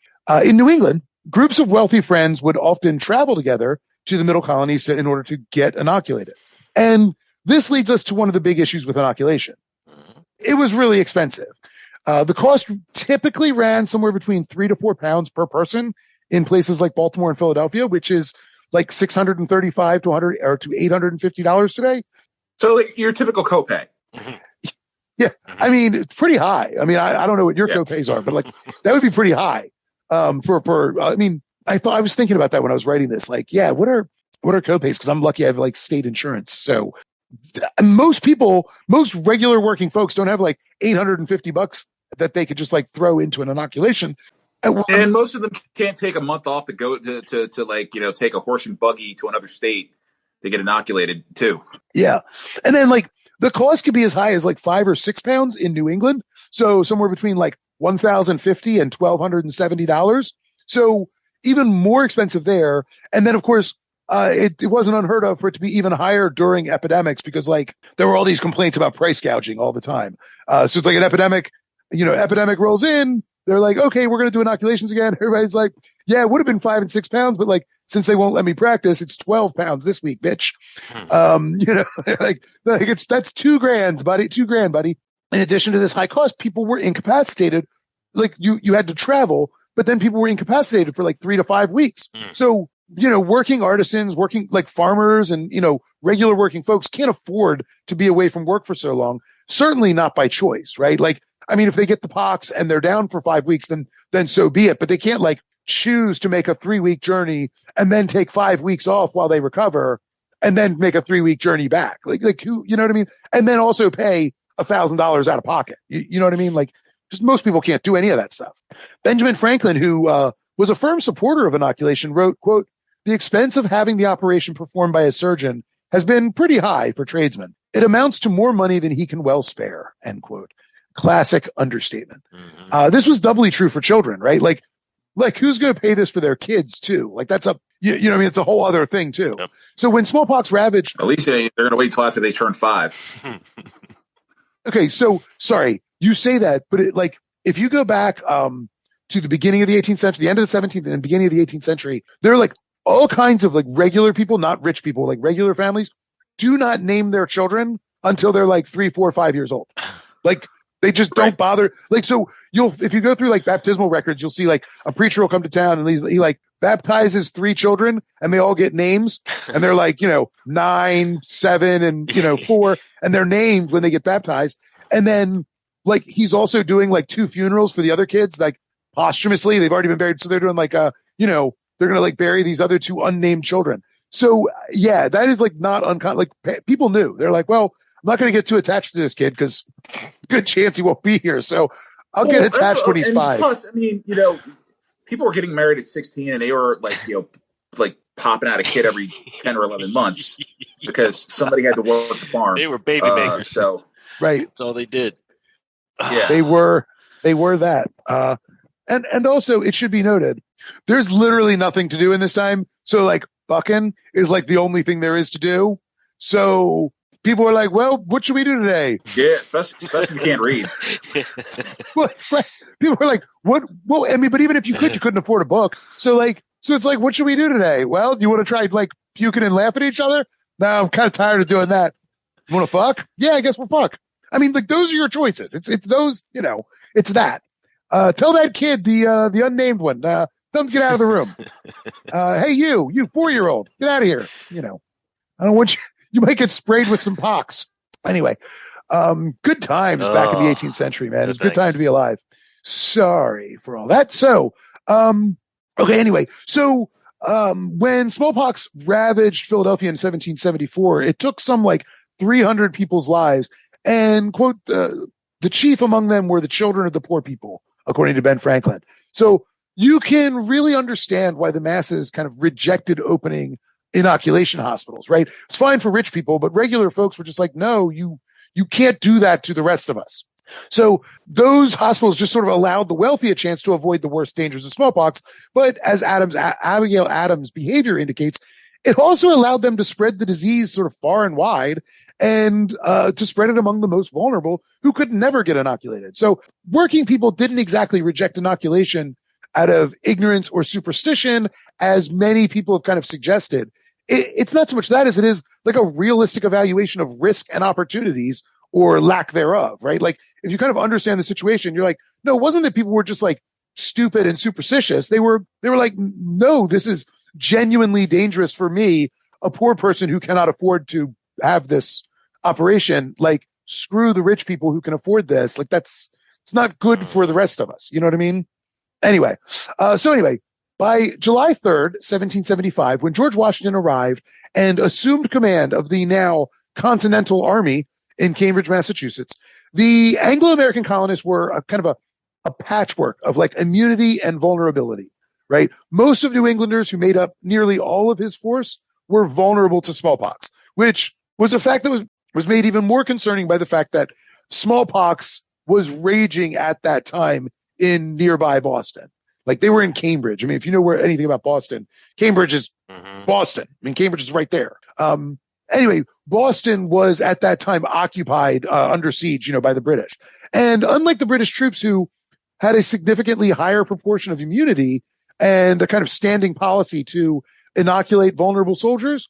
In New England, groups of wealthy friends would often travel together to the middle colonies in order to get inoculated. And this leads us to one of the big issues with inoculation. It was really expensive. The cost typically ran somewhere between £3 to £4 per person in places like Baltimore and Philadelphia, which is like $635 to $850 today. So like your typical copay. Yeah. I mean, it's pretty high. I mean, I don't know what your copays are, but like that would be pretty high. I was thinking about that when I was writing this, like, yeah, what are copays? Cause I'm lucky I have like state insurance. So most regular working folks don't have like $850 that they could just like throw into an inoculation. And most of them can't take a month off to go to like, take a horse and buggy to another state to get inoculated too. Yeah. And then like the cost could be as high as like £5 or £6 in New England. So somewhere between like $1,050 and $1,270. So even more expensive there. And then of course, it wasn't unheard of for it to be even higher during epidemics because like there were all these complaints about price gouging all the time. So it's like an epidemic rolls in. They're like, okay, we're going to do inoculations again. Everybody's like, yeah, it would have been £5 and £6, but like, since they won't let me practice, it's £12 this week, bitch. That's $2,000, buddy. $2,000, buddy. In addition to this high cost, people were incapacitated. Like you had to travel, but then people were incapacitated for like 3 to 5 weeks. So, working artisans, working like farmers and, regular working folks can't afford to be away from work for so long. Certainly not by choice, right? Like, I mean, if they get the pox and they're down for 5 weeks, then so be it. But they can't like choose to make a 3-week journey and then take 5 weeks off while they recover and then make a 3-week journey back. Like who, you know what I mean? And then also pay $1,000 out of pocket. You know what I mean? Like just most people can't do any of that stuff. Benjamin Franklin, who was a firm supporter of inoculation, wrote, quote, "The expense of having the operation performed by a surgeon has been pretty high for tradesmen. It amounts to more money than he can well spare," end quote. Classic understatement. This was doubly true for children, right? Like who's going to pay this for their kids too? Like that's you know what I mean? It's a whole other thing too. Yep. So when smallpox ravaged, at least they're going to wait till after they turn 5. Okay. So sorry, you say that, but if you go back, to the beginning of the 18th century, the end of the 17th and the beginning of the 18th century, there are like all kinds of like regular people, not rich people, like regular families do not name their children until they're like 3, 4, 5 years old. Like, they just don't bother. Like, so if you go through like baptismal records, you'll see like a preacher will come to town and he like baptizes 3 children and they all get names and they're like, 9, 7 and, 4 and they're named when they get baptized. And then like, he's also doing like 2 funerals for the other kids, like posthumously, they've already been buried. So they're doing like, they're going to like bury these other 2 unnamed children. So yeah, that is like not uncommon. Like people knew. They're like, well, I'm not going to get too attached to this kid because good chance he won't be here. So I'll get attached when he's 5. Plus, I mean, people were getting married at 16 and they were like, like popping out a kid every 10 or 11 months because somebody had to work the farm. They were baby makers. So right. That's all they did. Yeah. They were that. And also it should be noted, there's literally nothing to do in this time. So like bucking is like the only thing there is to do. So people are like, well, what should we do today? Yeah, especially if you can't read. Well, right. People are like, what? Well, I mean, but even if you could, you couldn't afford a book. So So it's like, what should we do today? Well, do you want to try like puking and laughing at each other? No, I'm kind of tired of doing that. You want to fuck? Yeah, I guess we'll fuck. I mean, like those are your choices. It's those, it's that. Tell that kid, the unnamed one, tell him to get out of the room. Hey, you 4-year-old, get out of here. I don't want you. You might get sprayed with some pox. Anyway, good times back in the 18th century, man. It was a good time to be alive. Sorry for all that. So, okay. Anyway, so when smallpox ravaged Philadelphia in 1774, it took some like 300 people's lives, and quote the chief among them were the children of the poor people, according to Ben Franklin. So you can really understand why the masses kind of rejected opening inoculation hospitals, right? It's fine for rich people, but regular folks were just like, no, you can't do that to the rest of us. So those hospitals just sort of allowed the wealthy a chance to avoid the worst dangers of smallpox. But as Abigail Adams' behavior indicates, it also allowed them to spread the disease sort of far and wide, and to spread it among the most vulnerable who could never get inoculated. So working people didn't exactly reject inoculation out of ignorance or superstition, as many people have kind of suggested. It's not so much that as it is like a realistic evaluation of risk and opportunities, or lack thereof, right? Like if you kind of understand the situation, you're like, no, it wasn't that people were just like stupid and superstitious. They were like, no, this is genuinely dangerous for me, a poor person who cannot afford to have this operation. Like, screw the rich people who can afford this. Like it's not good for the rest of us. You know what I mean? Anyway, by July 3rd, 1775, when George Washington arrived and assumed command of the now Continental Army in Cambridge, Massachusetts, the Anglo-American colonists were a kind of a patchwork of like immunity and vulnerability, right? Most of New Englanders, who made up nearly all of his force, were vulnerable to smallpox, which was a fact that was made even more concerning by the fact that smallpox was raging at that time in nearby Boston. Like they were in Cambridge. I mean, if you know anything about Boston, Cambridge is Boston. I mean, Cambridge is right there. Anyway, Boston was at that time occupied, under siege, by the British. And unlike the British troops, who had a significantly higher proportion of immunity and a kind of standing policy to inoculate vulnerable soldiers,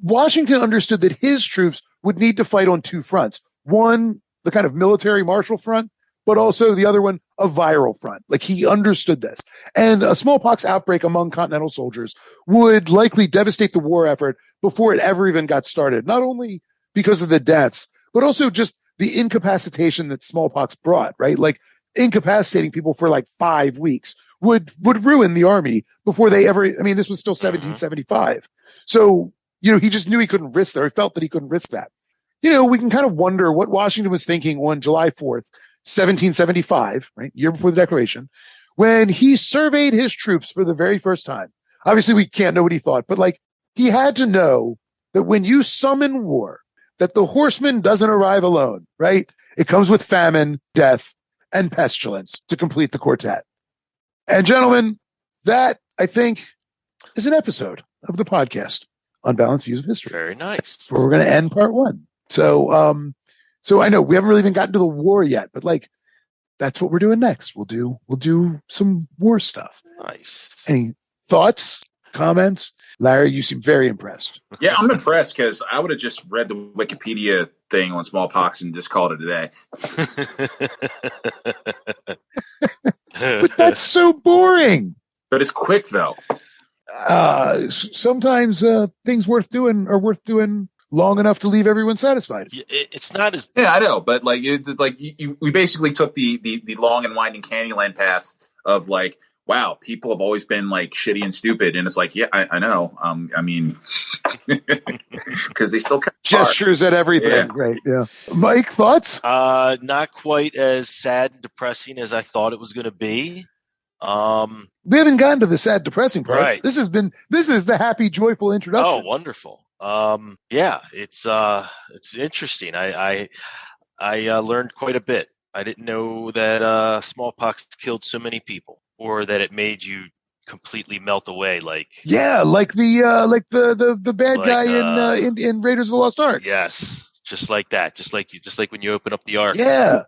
Washington understood that his troops would need to fight on two fronts. One, the kind of military martial front, but also the other one, a viral front. Like he understood this. And a smallpox outbreak among Continental soldiers would likely devastate the war effort before it ever even got started, not only because of the deaths, but also just the incapacitation that smallpox brought, right? Like incapacitating people for like 5 weeks would ruin the army before they ever, I mean, this was still 1775. So, he just knew he couldn't risk that, or he felt that he couldn't risk that. We can kind of wonder what Washington was thinking on July 4th, 1775, right? Year before the Declaration, when he surveyed his troops for the very first time. Obviously, we can't know what he thought, but like he had to know that when you summon war, that the horseman doesn't arrive alone, right? It comes with famine, death, and pestilence to complete the quartet. And gentlemen, that I think is an episode of the podcast, Unbalanced Views of History. Very nice. Where we're going to end part one. So I know we haven't really even gotten to the war yet, but like that's what we're doing next. We'll do some war stuff. Nice. Any thoughts, comments? Larry, you seem very impressed. Yeah, I'm impressed because I would have just read the Wikipedia thing on smallpox and just called it a day. But that's so boring. But it's quick though. Sometimes things worth doing are worth doing long enough to leave everyone satisfied. It's not as I know, but like we basically took the long and winding Candyland path of like, wow, people have always been like shitty and stupid, and it's like, yeah, I know. I mean, because they still gestures at everything, right? Yeah. Mike, thoughts? Not quite as sad and depressing as I thought it was going to be. We haven't gotten to the sad, depressing part. Right. This is the happy, joyful introduction. Oh, wonderful. Yeah, it's interesting. I learned quite a bit. I didn't know that smallpox killed so many people, or that it made you completely melt away. Like the bad guy in Raiders of the Lost Ark. Yes, just like that. Just like when you open up the Ark. Yeah.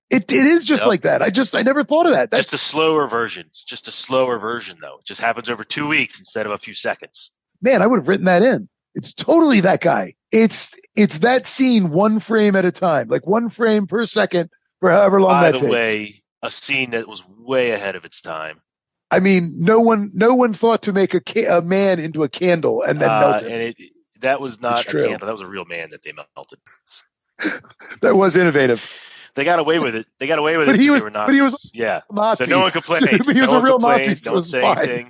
It is just like that. I never thought of that. That's just a slower version. It's just a slower version, though. It just happens over 2 weeks instead of a few seconds. man, I would have written that in. It's totally that guy. It's that scene one frame at a time, like 1 frame per second for however long that takes. By the way, a scene that was way ahead of its time. I mean, no one thought to make a man into a candle and then melt it. And that was not a candle. That was a real man that they melted. That was innovative. They got away with it. But he was yeah. Nazi. So no one complained. He was a real Nazi. So don't say anything.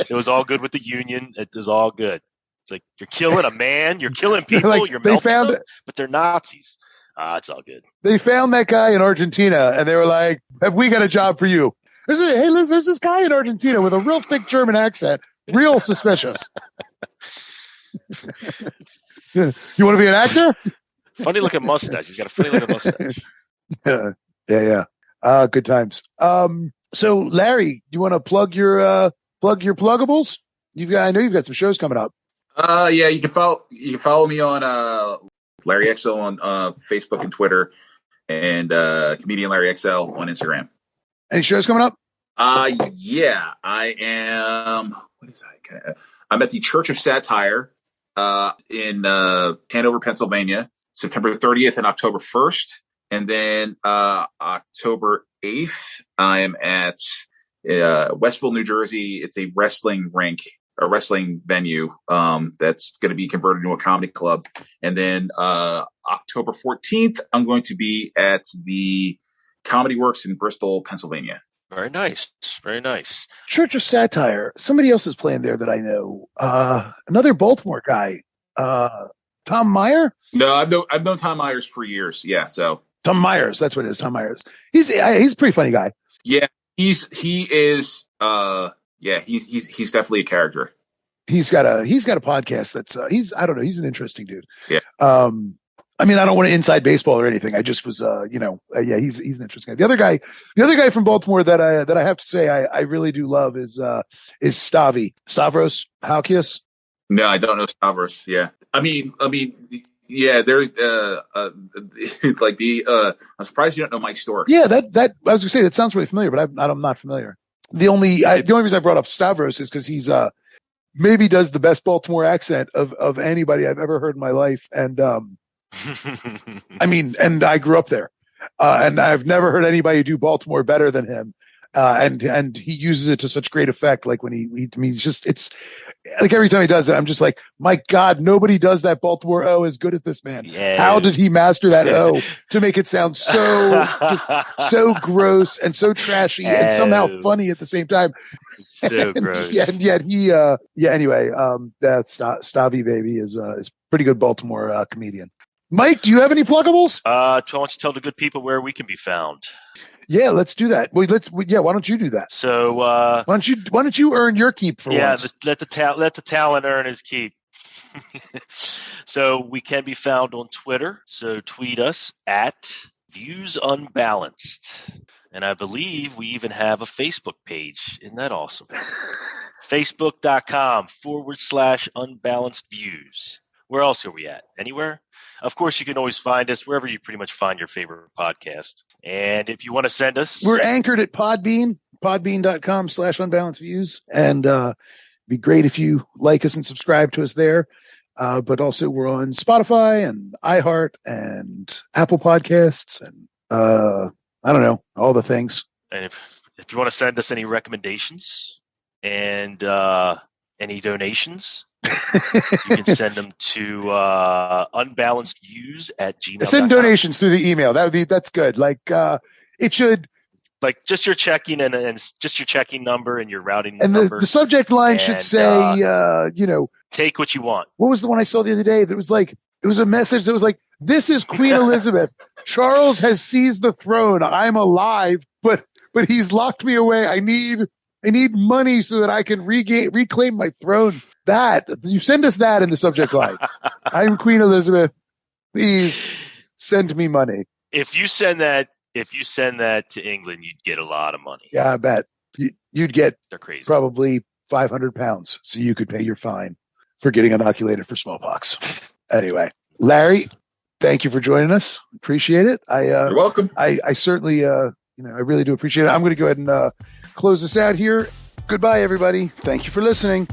It was all good with the Union. It was all good. It's like you're killing a man. You're killing people. You're melting them, but they're Nazis. It's all good. They found that guy in Argentina, and they were like, "Have we got a job for you?" Hey, listen, there's this guy in Argentina with a real thick German accent. Real suspicious. You want to be an actor? Funny looking mustache. He's got a funny looking mustache. Yeah. Good times. So Larry, do you want to plug your pluggables? I know you've got some shows coming up. Yeah, you can follow me on Larry XL on Facebook and Twitter, and comedian Larry XL on Instagram. Any shows coming up? Yeah, I am. What is that? I'm at the Church of Satire in Hanover, Pennsylvania, September 30th and October 1st. And then October 8th, I am at Westville, New Jersey. It's a wrestling venue that's going to be converted into a comedy club. And then October 14th, I'm going to be at the Comedy Works in Bristol, Pennsylvania. Very nice. Very nice. Church of Satire. Somebody else is playing there that I know. Another Baltimore guy. Tom Meyer? No, I've known Tom Myers for years. Yeah, so Tom Myers, that's what it is. Tom Myers. He's a pretty funny guy. Yeah, he is. He's definitely a character. He's got a podcast that's I don't know. He's an interesting dude. Yeah. I mean, I don't want to inside baseball or anything. I just was, he's an interesting guy. The other guy from Baltimore that I have to say I really do love is Stavros Halkias. No, I don't know Stavros. Yeah, I mean, yeah. There's I'm surprised you don't know Mike Stork. Yeah, that I was gonna say that sounds really familiar, but I'm not familiar. The only reason I brought up Stavros is because he's maybe does the best Baltimore accent of anybody I've ever heard in my life, and I mean, and I grew up there, and I've never heard anybody do Baltimore better than him. And he uses it to such great effect. Like when it's like every time he does it, I'm just like, my God, nobody does that Baltimore O as good as this man. Yeah. How did he master that O to make it sound so gross and so trashy and somehow funny at the same time? So gross. And yet he, anyway, that Stavi baby is pretty good Baltimore comedian. Mike, do you have any pluggables? Why don't you tell the good people where we can be found? Yeah, let's do that. Why don't you do that? So why don't you earn your keep for once? Let the talent earn his keep. So we can be found on Twitter. So tweet us at Views Unbalanced. And I believe we even have a Facebook page. Isn't that awesome? Facebook.com/unbalanced views. Where else are we at? Anywhere? Of course, you can always find us wherever you pretty much find your favorite podcast. And if you want to send us... We're anchored at Podbean, podbean.com/unbalanced views. And it'd be great if you like us and subscribe to us there. But also we're on Spotify and iHeart and Apple Podcasts and I don't know, all the things. And if you want to send us any recommendations and any donations... you can send them to unbalancedviews@gmail.com. Send donations through the email. That's good. Like it should, like just your checking and just your checking number and your routing and number. The subject line should say, take what you want. What was the one I saw the other day? That was like, it was a message that was like, "This is Queen Elizabeth. Charles has seized the throne. I'm alive, but he's locked me away. I need money so that I can reclaim my throne." That you send us that in the subject line. I'm Queen Elizabeth. Please send me money. If you send that to England, you'd get a lot of money. Yeah, I bet you'd get They're crazy. Probably 500 pounds, so you could pay your fine for getting inoculated for smallpox. Anyway, Larry, thank you for joining us. Appreciate it. You're welcome. I certainly, I really do appreciate it. I'm going to go ahead and close this out here. Goodbye, everybody. Thank you for listening.